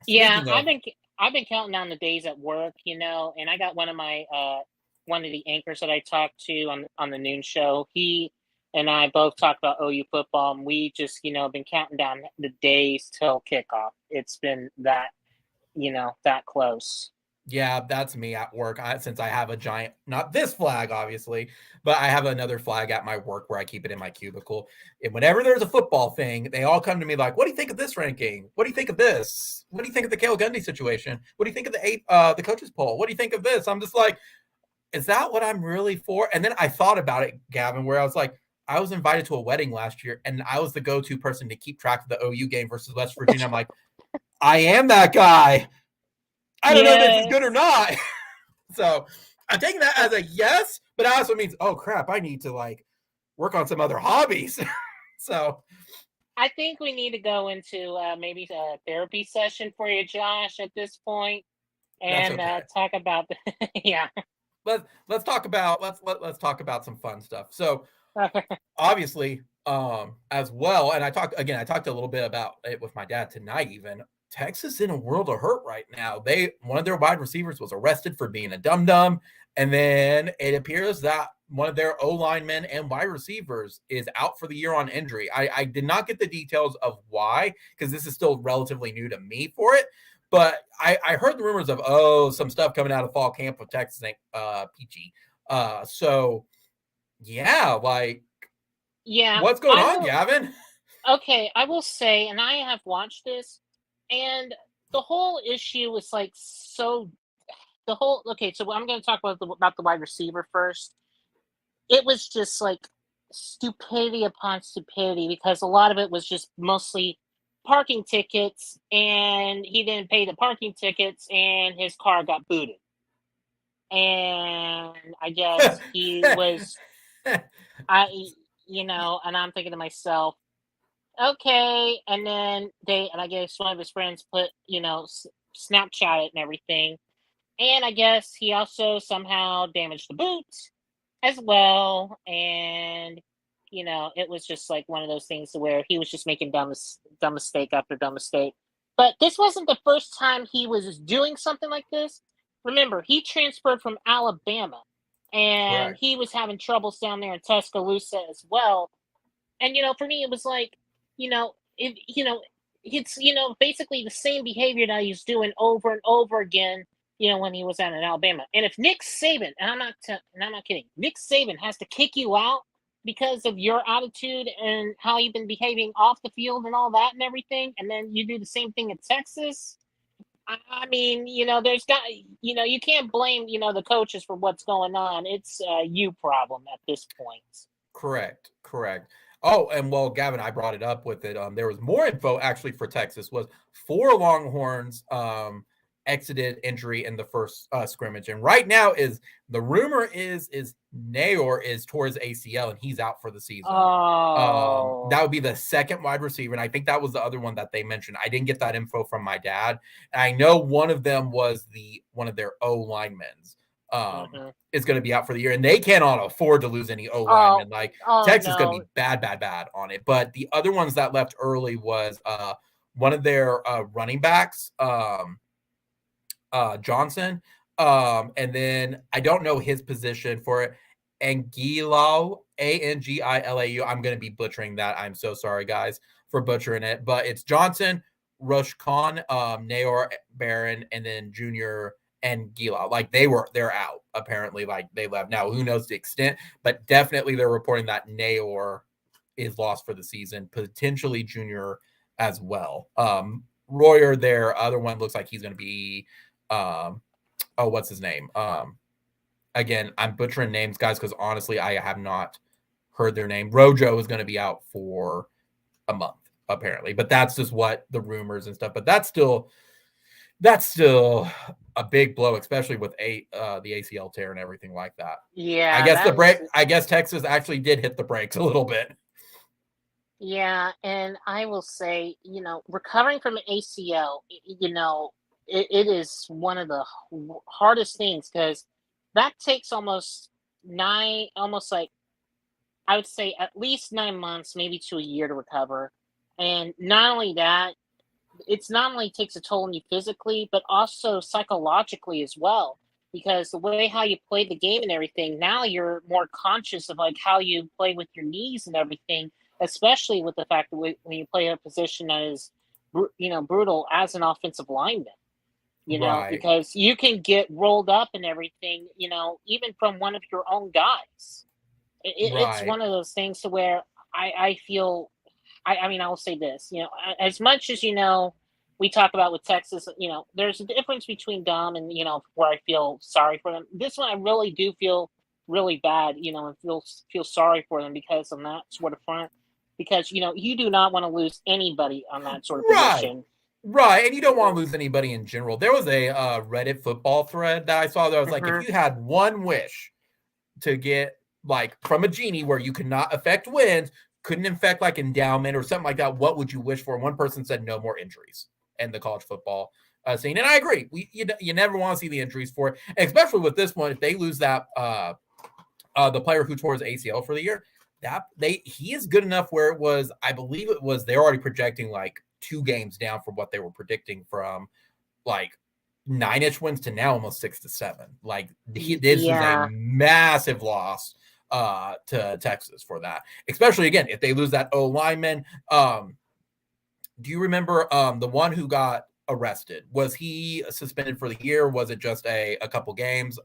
Yeah, speaking of, I've been counting down the days at work, and I got one of the anchors that I talked to on the noon show. He and I both talk about OU football, and we just been counting down the days till kickoff. It's been that close. yeah, that's me at work. Since I have a giant, not this flag, obviously, but I have another flag at my work where I keep it in my cubicle. And whenever there's a football thing, they all come to me like, "What do you think of this ranking? What do you think of this? What do you think of the Cale Gundy situation? What do you think of the coaches poll? What do you think of this?" I'm just like, "Is that what I'm really for?" And then I thought about it, Gavin, where I was like, I was invited to a wedding last year, and I was the go-to person to keep track of the OU game versus West Virginia. I'm like, I am that guy. I don't know if this is good or not. So I'm taking that as a yes, but it also means, oh crap, I need to work on some other hobbies. So I think we need to go into maybe a therapy session for you, Josh, at this point, and okay. talk about yeah. Let's talk about some fun stuff. So obviously, as well, and I talked a little bit about it with my dad tonight. Even Texas in a world of hurt right now. One of their wide receivers was arrested for being a dum dum, and then it appears that one of their O linemen and wide receivers is out for the year on injury. I did not get the details of why, because this is still relatively new to me for it. But I heard the rumors of some stuff coming out of fall camp with Texas PG. So yeah, Yeah, what's going on, Gavin? Okay, I will say, and I have watched this, and the whole issue was okay, so I'm going to talk about the wide receiver first. It was just stupidity upon stupidity, because a lot of it was just mostly parking tickets, and he didn't pay the parking tickets, and his car got booted. And I guess he was, and I'm thinking to myself, okay. And then I guess one of his friends put, Snapchat it and everything. And I guess he also somehow damaged the boot as well. And, it was just one of those things where he was just making dumb mistake after dumb mistake. But this wasn't the first time he was doing something like this. Remember, he transferred from Alabama, and Right. he was having troubles down there in Tuscaloosa as well. And for me, it was it's basically the same behavior that he's doing over and over again. When he was out in Alabama. And if Nick Saban, and I'm not kidding, Nick Saban has to kick you out because of your attitude and how you've been behaving off the field and all that and everything, and then you do the same thing in Texas. I mean, you can't blame, the coaches for what's going on. It's a you problem at this point. Correct. Oh, and well, Gavin, I brought it up with it. There was more info actually for Texas. Was 4 Longhorns exited injury in the first scrimmage, and right now the rumor is Nayor is towards ACL and he's out for the season. Oh. That would be the second wide receiver, and I think that was the other one that they mentioned. I didn't get that info from my dad. And I know one of them was one of their O linemen's. Is going to be out for the year, and they cannot afford to lose any O linemen. Texas is going to be bad on it. But the other ones that left early was one of their running backs, Johnson, and then I don't know his position for it. Angilau, Angilau. I'm going to be butchering that. I'm so sorry, guys, for butchering it. But it's Johnson, Rushcon, Nayor, Barron, and then Junior and Gila. They're out, apparently. They left. Now, who knows the extent, but definitely they're reporting that Nayor is lost for the season, potentially Junior as well. Royer, their other one, looks like he's going to be what's his name? Again, I'm butchering names, guys, because honestly, I have not heard their name. Rojo is going to be out for a month, apparently, but that's just what the rumors and stuff. But that's still a big blow, especially with the ACL tear and everything like that. Yeah, I guess Texas actually did hit the brakes a little bit. Yeah, and I will say, recovering from an ACL, it is one of the hardest things, because that takes almost I would say at least 9 months, maybe to a year to recover. And not only that, it's not only takes a toll on you physically, but also psychologically as well. Because the way how you play the game and everything, now you're more conscious of like how you play with your knees and everything, especially with the fact that when you play a position that is, brutal as an offensive lineman. Right. Because you can get rolled up and everything, even from one of your own guys. It's Right. one of those things to where I feel, I mean, I will say this, as much as, we talk about with Texas, there's a difference between dumb and, where I feel sorry for them. This one, I really do feel really bad, and feel sorry for them because on that sort of front, because, you do not want to lose anybody on that sort of position. Right, and you don't want to lose anybody in general. There was a Reddit football thread that I saw that was like, if you had one wish to get like from a genie where you could not affect wins, couldn't affect like endowment or something like that, what would you wish for? One person said no more injuries in the college football scene, and I agree. You never want to see the injuries for it, and especially with this one. If they lose that the player who tore his ACL for the year, he is good enough where it was, I believe it was, they're already projecting like 2 games down from what they were predicting from like 9-ish wins to now almost 6 to 7. Like this is a massive loss to Texas for that, especially again if they lose that O lineman. Do you remember the one who got arrested? Was he suspended for the year? Was it just a couple games?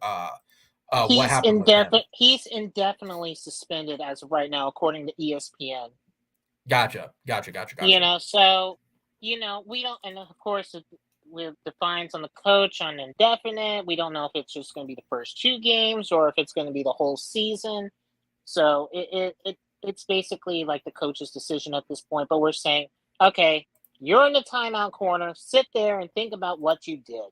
What happened with him? He's indefinitely suspended as of right now, according to ESPN. Gotcha. So, we don't, and of course, with the fines on the coach on indefinite, we don't know if it's just going to be the first 2 games or if it's going to be the whole season. So it's basically like the coach's decision at this point. But we're saying, okay, you're in the timeout corner. Sit there and think about what you did.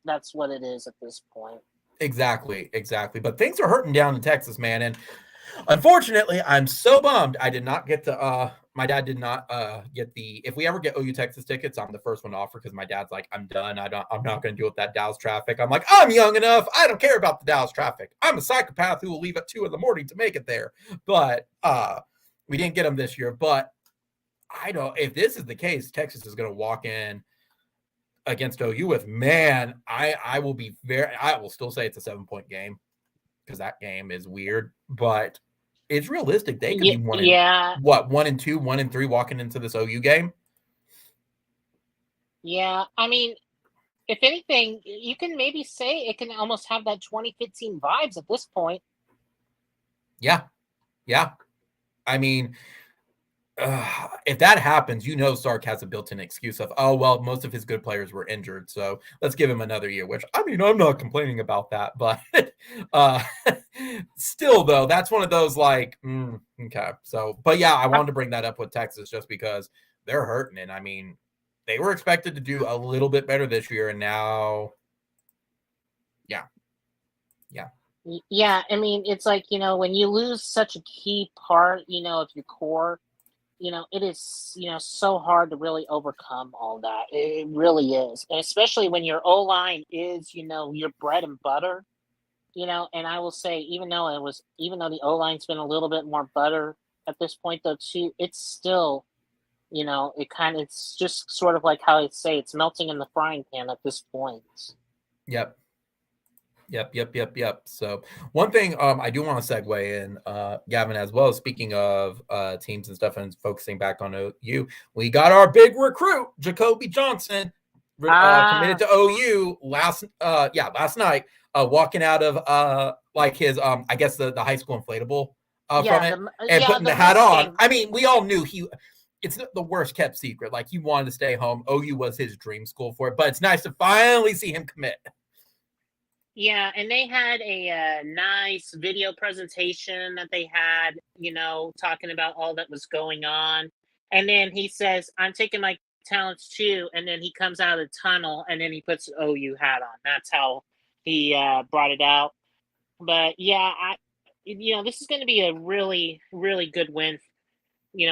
That's what it is at this point. Exactly. But things are hurting down in Texas, man. And unfortunately, I'm so bummed I did not get the my dad did not get the, if we ever get OU Texas tickets, I'm the first one to offer because my dad's like, I'm done. I'm not going to deal with that Dallas traffic. I'm like, I'm young enough. I don't care about the Dallas traffic. I'm a psychopath who will leave at 2 a.m. to make it there. But we didn't get them this year. But I don't, if this is the case, Texas is going to walk in against OU with, man, I will still say it's a 7-point game because that game is weird, but it's realistic. They could be 1-2, 1-3 walking into this OU game. Yeah, I mean, if anything, you can maybe say it can almost have that 2015 vibes at this point. Yeah. I mean, if that happens, Sark has a built-in excuse of, oh, well, most of his good players were injured, so let's give him another year, which, I mean, I'm not complaining about that, but still, though, that's one of those like, okay. So, but yeah, I wanted to bring that up with Texas just because they're hurting, and I mean, they were expected to do a little bit better this year, and now, yeah. Yeah, I mean, it's like, when you lose such a key part, of your core, it is, so hard to really overcome all that. It really is. And especially when your O-line is, your bread and butter, and I will say, even though the O-line's been a little bit more butter at this point, though, too, it's still, it's just sort of like how I say, it's melting in the frying pan at this point. Yep. So one thing I do want to segue in, Gavin, as well, speaking of teams and stuff and focusing back on OU, we got our big recruit, Jacoby Johnson, committed to OU last night, walking out of like his I guess the high school inflatable from it and putting the hat on. I mean, we all knew it's the worst kept secret. Like, he wanted to stay home. OU was his dream school for it, but it's nice to finally see him commit. Yeah, and they had a nice video presentation that they had, talking about all that was going on. And then he says, I'm taking my talents too. And then he comes out of the tunnel and then he puts an OU hat on. That's how he brought it out. But yeah, this is going to be a really, really good win,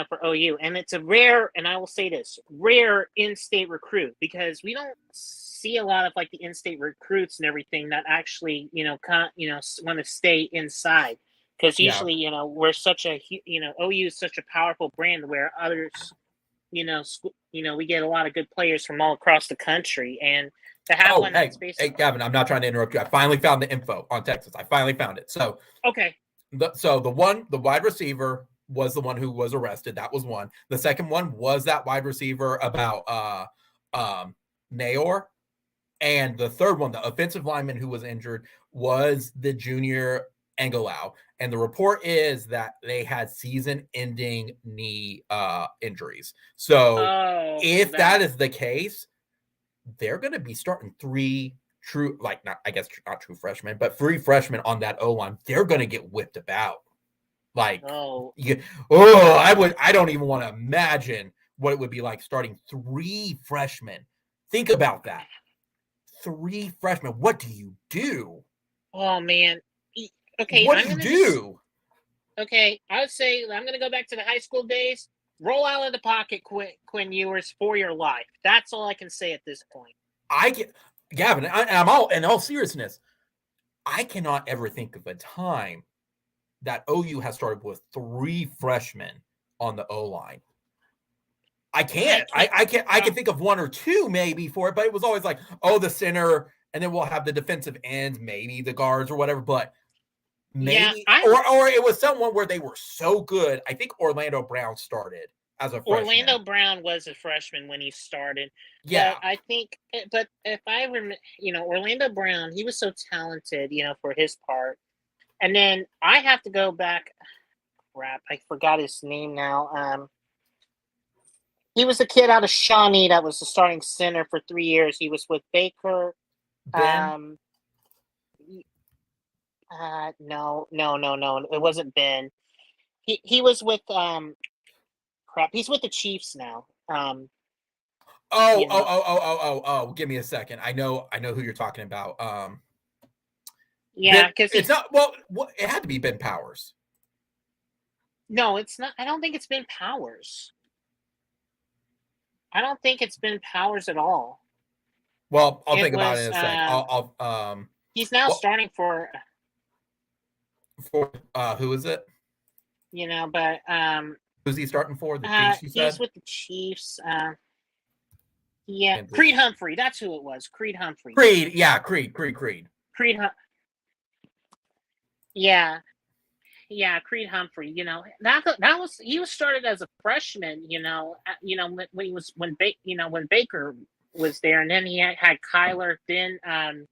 for OU. And it's a rare, and I will say this, rare in-state recruit, because we don't see a lot of like the in-state recruits and everything that actually, want to stay inside. Because usually, we're such a, OU is such a powerful brand where others we get a lot of good players from all across the country, and to have one that's basically. Hey, Gavin, I'm not trying to interrupt you. I finally found the info on Texas. I finally found it. So okay. The wide receiver was the one who was arrested. That was one. The second one was that wide receiver about Nayor. And the third one, the offensive lineman who was injured, was the junior Angelau. And the report is that they had season-ending knee injuries. So if that is the case, they're going to be starting three true, like not true freshmen, but three freshmen on that O-line. They're going to get whipped about. Like, I don't even want to imagine what it would be like starting three freshmen. Think about that. Three freshmen. What do you do? Oh man. Okay. What do you do? Okay, I would say I'm going to go back to the high school days. Roll out of the pocket, Quinn Ewers, for your life. That's all I can say at this point. Gavin, I'm all in all seriousness. I cannot ever think of a time that OU has started with three freshmen on the O-line. I can't. I can think of one or two maybe for it, but it was always like, the center, and then we'll have the defensive ends, maybe the guards or whatever. But maybe, or it was someone where they were so good. I think Orlando Brown started as a freshman. Orlando Brown was a freshman when he started. Yeah, but I think. But if I remember, Orlando Brown, he was so talented, for his part. And then I have to go back. Crap, I forgot his name now. He was a kid out of Shawnee that was the starting center for 3 years. He was with Baker. Ben? No. It wasn't Ben. He was with crap. He's with the Chiefs now. Give me a second. I know who you're talking about. Yeah, because it's not. Well, it had to be Ben Powers. No, it's not. I don't think it's Ben Powers. I don't think it's Ben Powers at all. Well, I'll think about it in a sec. He's now starting for who is it? But who's he starting for? The Chiefs, you said? He's with the Chiefs. Creed Humphrey. That's who it was. Creed Humphrey. Creed. Creed. Yeah, Creed Humphrey. That was he was started as a freshman. When Baker was there, and then he had Kyler. Then had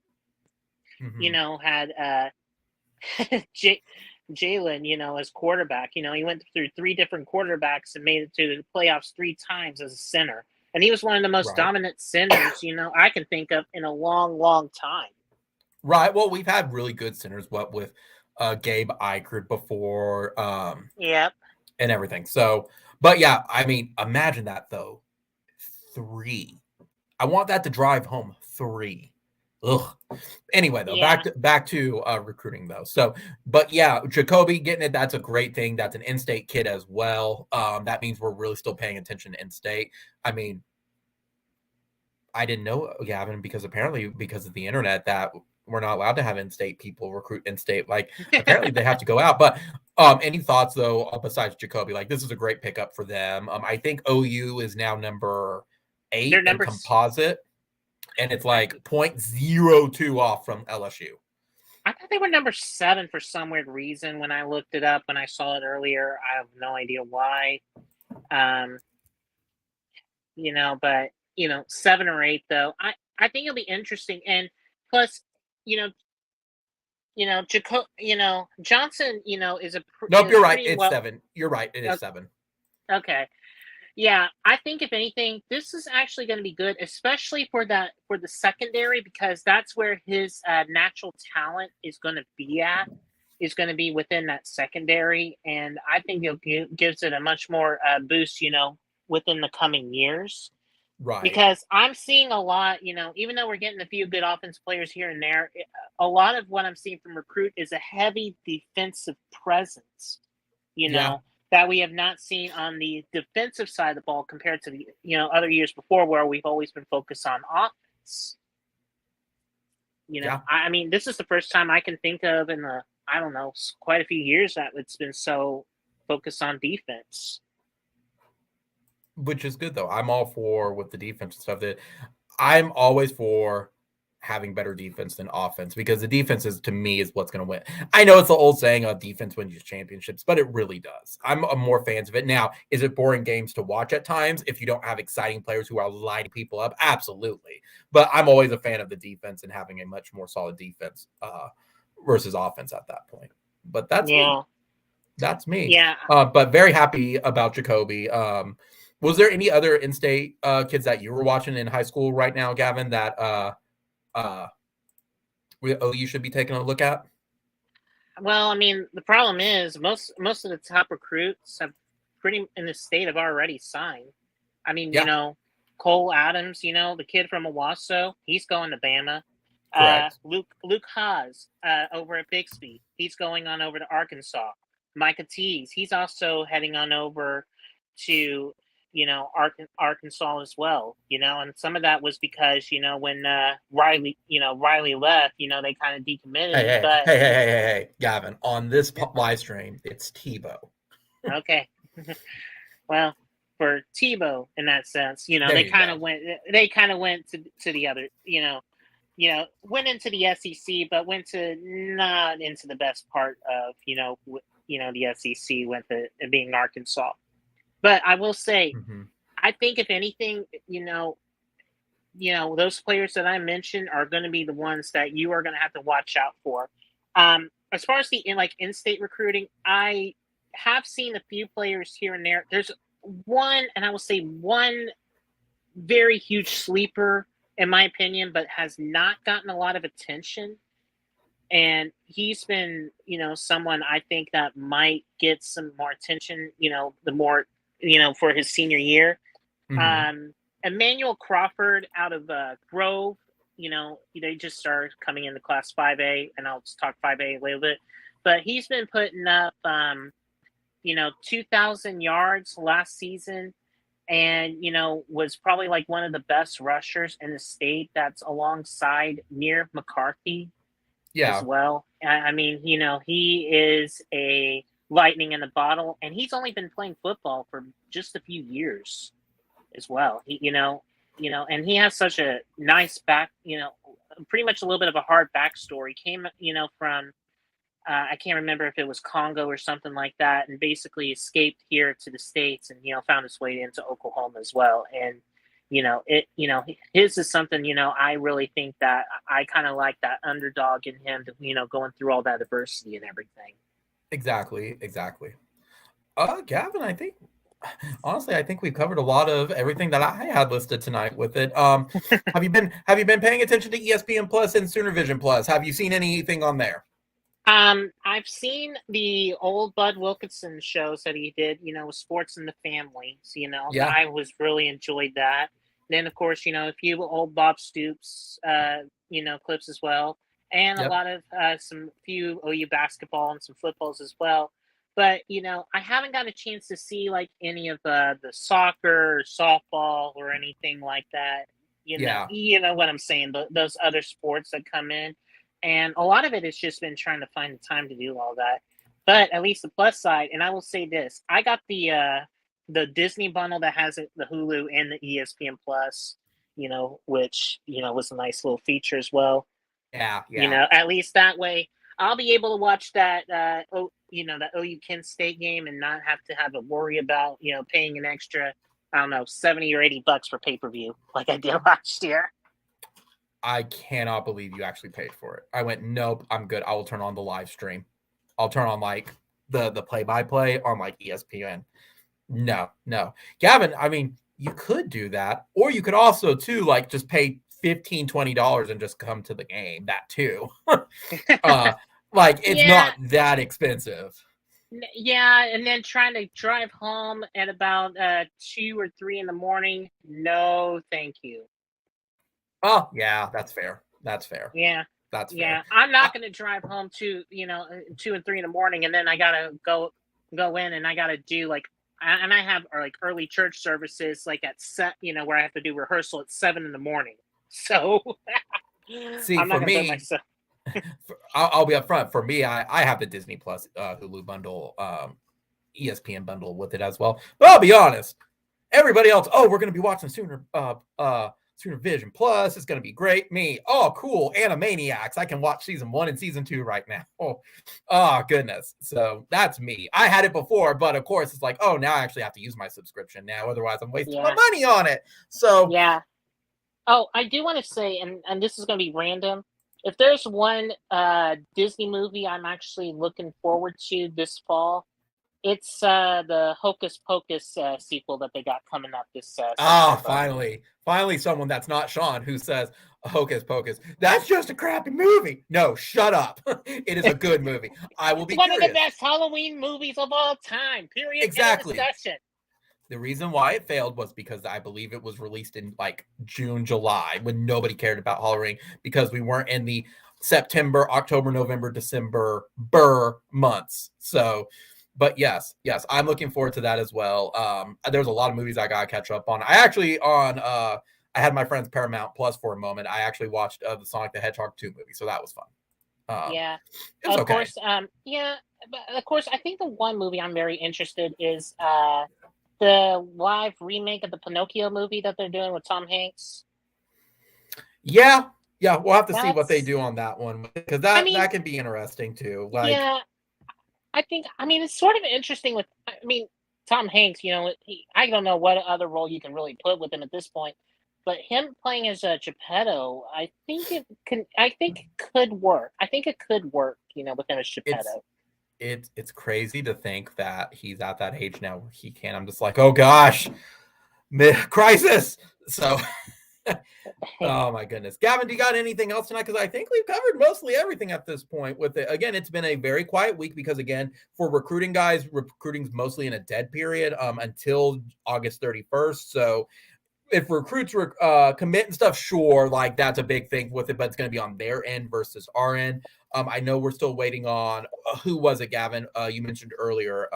Jalen. As quarterback. He went through three different quarterbacks and made it to the playoffs 3 times as a center. And he was one of the most dominant centers, I can think of in a long, long time. Right. Well, we've had really good centers, with Gabe Eichert before, yep, and everything. So, but yeah, I mean, imagine that though. 3. I want that to drive home 3. Ugh. Anyway, though, back to recruiting though. So, but yeah, Jacoby getting it, that's a great thing. That's an in-state kid as well. That means we're really still paying attention to in-state. I mean, I didn't know, Gavin, because apparently because of the internet that we're not allowed to have in-state people recruit in-state. Like apparently they have to go out. But any thoughts though besides Jacoby? Like this is a great pickup for them. I think OU is now number 8 in composite. And it's like 0.02 off from LSU. I thought they were number 7 for some weird reason. When I looked it up, when I saw it earlier, I have no idea why. But 7 or 8 though. I think it'll be interesting. And plus, Johnson, is a. Nope, you're right. It's 7. You're right. It is 7. Okay. Yeah, I think if anything, this is actually going to be good, especially for the secondary, because that's where his natural talent is going to be at. Is going to be within that secondary, and I think it gives it a much more boost, within the coming years. Right. Because I'm seeing a lot, even though we're getting a few good offense players here and there, a lot of what I'm seeing from recruit is a heavy defensive presence. That we have not seen on the defensive side of the ball compared to the other years before, where we've always been focused on offense. I mean, this is the first time I can think of in quite a few years that it's been so focused on defense. which is good though. I'm all for with the defense and stuff. That I'm always for having better defense than offense because the defense is to me is what's going to win. I know it's the old saying of defense wins you championships, but it really does. I'm more fans of it. Now, is it boring games to watch at times if you don't have exciting players who are lighting people up? Absolutely. But I'm always a fan of the defense and having a much more solid defense versus offense at that point. But that's me. That's me. Yeah. But very happy about Jacoby. Was there any other in-state kids that you were watching in high school right now, Gavin, that you should be taking a look at? Well, I mean, the problem is most of the top recruits have pretty in the state have already signed. I mean, Yeah. you know, Cole Adams, you know, the kid from Owasso, he's going to Bama. Correct. Luke Haas over at Bixby, he's going on over to Arkansas. Micah Tees, he's also heading on over to, you know, Arkansas as well, you know, and some of that was because, you know, when Riley left, you know, they kind of decommitted. Hey, Gavin, on this live stream, it's Tebow. Okay. Well, for Tebow in that sense, you know, they kind of went to the other, you know, went into the SEC, but went to not into the best part of, the SEC, went to being Arkansas. But I will say, I think if anything, those players that I mentioned are going to be the ones that you are going to have to watch out for. As far as the in-state recruiting, I have seen a few players here and there. There's one, and I will say one very huge sleeper, in my opinion, but has not gotten a lot of attention. And he's been, someone I think that might get some more attention, the more, for his senior year. Emmanuel Crawford out of Grove, they just started coming into Class 5A, and I'll just talk 5A a little bit. But he's been putting up, 2,000 yards last season, and, was probably like one of the best rushers in the state. That's alongside near Mccarthy as well. I mean, he is a lightning in a bottle, and he's only been playing football for just a few years as well. And he has such a nice back, pretty much a little bit of a hard backstory. Came, from, I can't remember if it was Congo or something like that, and basically escaped here to the States and, found his way into Oklahoma as well. And, his is something, I really think that I kind of like that underdog in him to, going through all that adversity and everything. Exactly. Gavin, I think we've covered a lot of everything that I had listed tonight with it. Have you been paying attention to ESPN Plus and Sooner Vision Plus? Have you seen anything on there? I've seen the old Bud Wilkinson shows that he did, Sports in the Family. So, I was really enjoyed that. Then, of course, a few old Bob Stoops, clips as well. And a lot of some few OU basketball and some footballs as well. But, I haven't got a chance to see like any of the soccer or softball or anything like that. You know what I'm saying? Those other sports that come in. And a lot of it has just been trying to find the time to do all that. But at least the plus side, and I will say this, I got the Disney bundle that has the Hulu and the ESPN Plus, which, was a nice little feature as well. Yeah. At least that way I'll be able to watch that, the OU Kent State game and not have to have a worry about, paying an extra, I don't know, $70 or $80 for pay-per-view like I did last year. I cannot believe you actually paid for it. I went, nope, I'm good. I will turn on the live stream. I'll turn on like the play-by-play on like ESPN. No. Gavin, I mean, you could do that. Or you could also too, like just pay $15, $20 and just come to the game. That too. Like it's not that expensive. Yeah, and then trying to drive home at about 2 or 3 in the morning. No, thank you. Oh, yeah, that's fair. Yeah. That's fair. Yeah, I'm not going to drive home to, 2 and 3 in the morning, and then I got to go in and I got to do like, and I have like early church services like at set, where I have to do rehearsal at 7 in the morning. So see, I'm not for me, myself. I'll be upfront. For me, I have the Disney Plus Hulu bundle, ESPN bundle with it as well. But I'll be honest, Everybody else, oh, we're going to be watching Sooner Vision Plus. It's going to be great. Me, oh, cool. Animaniacs. I can watch season 1 and season 2 right now. Oh, goodness. So that's me. I had it before, but of course it's like, oh, now I actually have to use my subscription now. Otherwise I'm wasting my money on it. So yeah. Oh, I do want to say, and this is going to be random. If there's one Disney movie I'm actually looking forward to this fall, it's the Hocus Pocus sequel that they got coming up this September. Finally someone that's not Sean who says Hocus Pocus. That's just a crappy movie. No, shut up. It is a good movie. I will be one curious. of the best Halloween movies of all time. Period. Exactly. The reason why it failed was because I believe it was released in like June, July, when nobody cared about Halloween because we weren't in the September, October, November, December months. So, but yes, I'm looking forward to that as well. There's a lot of movies I gotta catch up on. I had my friend's Paramount Plus for a moment. I actually watched the Sonic the Hedgehog 2 movie, so that was fun. Of course, but of course, I think the one movie I'm very interested is the live remake of the Pinocchio movie that they're doing with Tom Hanks. Yeah, we'll have to see what they do on that one because that can be interesting too. It's sort of interesting with. Tom Hanks. I don't know what other role you can really put with him at this point, but him playing as Geppetto, I think it could work. I think it could work. With him as Geppetto. It's crazy to think that he's at that age now where he can. I'm just like, oh gosh, crisis. So, oh my goodness, Gavin, do you got anything else tonight? Because I think we've covered mostly everything at this point. With it, again, it's been a very quiet week because again, for recruiting guys, recruiting's mostly in a dead period until August 31st. So. If recruits commit and stuff, sure, like that's a big thing with it, but it's going to be on their end versus our end. I know we're still waiting on who was it, Gavin? You mentioned earlier,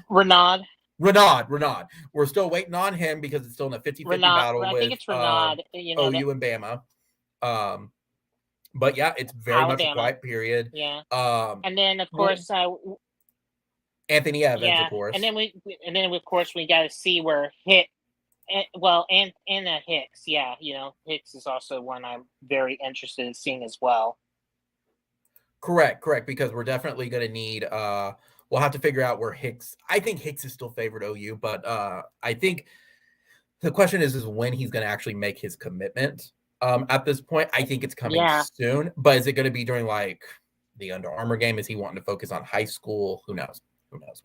Renaud. We're still waiting on him because it's still in a 50-50 battle with I think it's Renaud, OU and Bama. But yeah, it's very Alabama. Much a quiet period. Yeah. And then of course Anthony Evans, of course. And then of course we got to see where Hicks. Hicks, Hicks is also one I'm very interested in seeing as well. Correct, because we're definitely going to need, we'll have to figure out where Hicks, I think Hicks is still favored OU, but I think the question is when he's going to actually make his commitment at this point. I think it's coming soon, but is it going to be during like the Under Armour game? Is he wanting to focus on high school? Who knows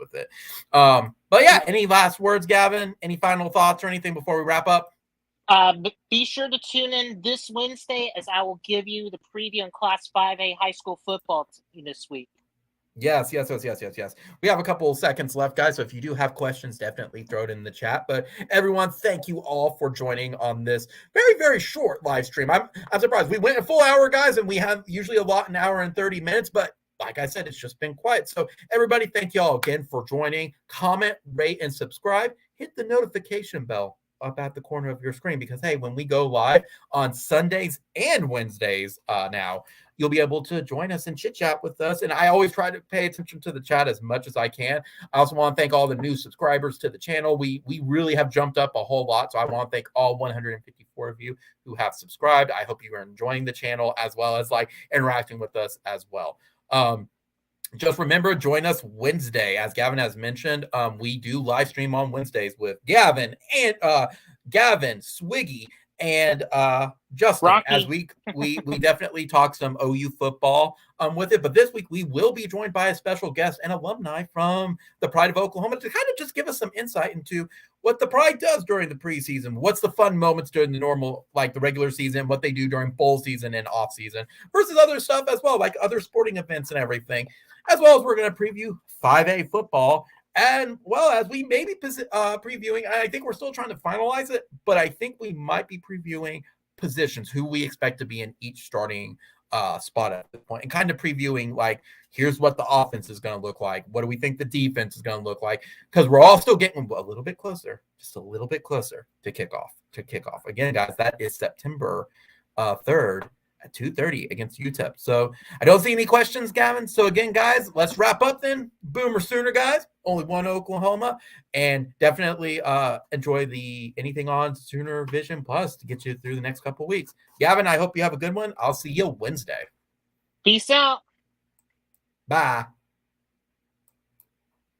with it. But yeah, any last words, Gavin? Any final thoughts or anything before we wrap up? Be sure to tune in this Wednesday as I will give you the preview on Class 5A high school football this week. Yes. We have a couple of seconds left, guys. So if you do have questions, definitely throw it in the chat. But everyone, thank you all for joining on this very, very short live stream. I'm surprised. We went a full hour, guys, and we have usually an hour and 30 minutes, but like I said, it's just been quiet. So everybody, thank you all again for joining. Comment, rate, and subscribe. Hit the notification bell up at the corner of your screen because, hey, when we go live on Sundays and Wednesdays now, you'll be able to join us and chit-chat with us. And I always try to pay attention to the chat as much as I can. I also want to thank all the new subscribers to the channel. We really have jumped up a whole lot. So I want to thank all 154 of you who have subscribed. I hope you are enjoying the channel as well as like interacting with us as well. Just remember, join us Wednesday. As Gavin has mentioned, we do live stream on Wednesdays with Gavin, Swiggy, and Justin. Rocky. As we definitely talk some OU football with it. But this week we will be joined by a special guest and alumni from the Pride of Oklahoma to kind of just give us some insight into what the Pride does during the preseason, what's the fun moments during the normal, like the regular season, what they do during bowl season and off season versus other stuff as well, like other sporting events and everything, as well as we're going to preview 5A football. And well, as we may be previewing, I think we're still trying to finalize it, but I think we might be previewing positions, who we expect to be in each starting spot at this point, and kind of previewing like, here's what the offense is going to look like. What do we think the defense is going to look like? Because we're all still getting a little bit closer, just a little bit closer to kickoff. Again, guys, that is September 3rd. at 2:30 against UTEP. So I don't see any questions, Gavin. So again, guys, let's wrap up then. Boomer Sooner, guys. Only one Oklahoma. And definitely enjoy the Anything On Sooner Vision Plus to get you through the next couple of weeks. Gavin, I hope you have a good one. I'll see you Wednesday. Peace out. Bye.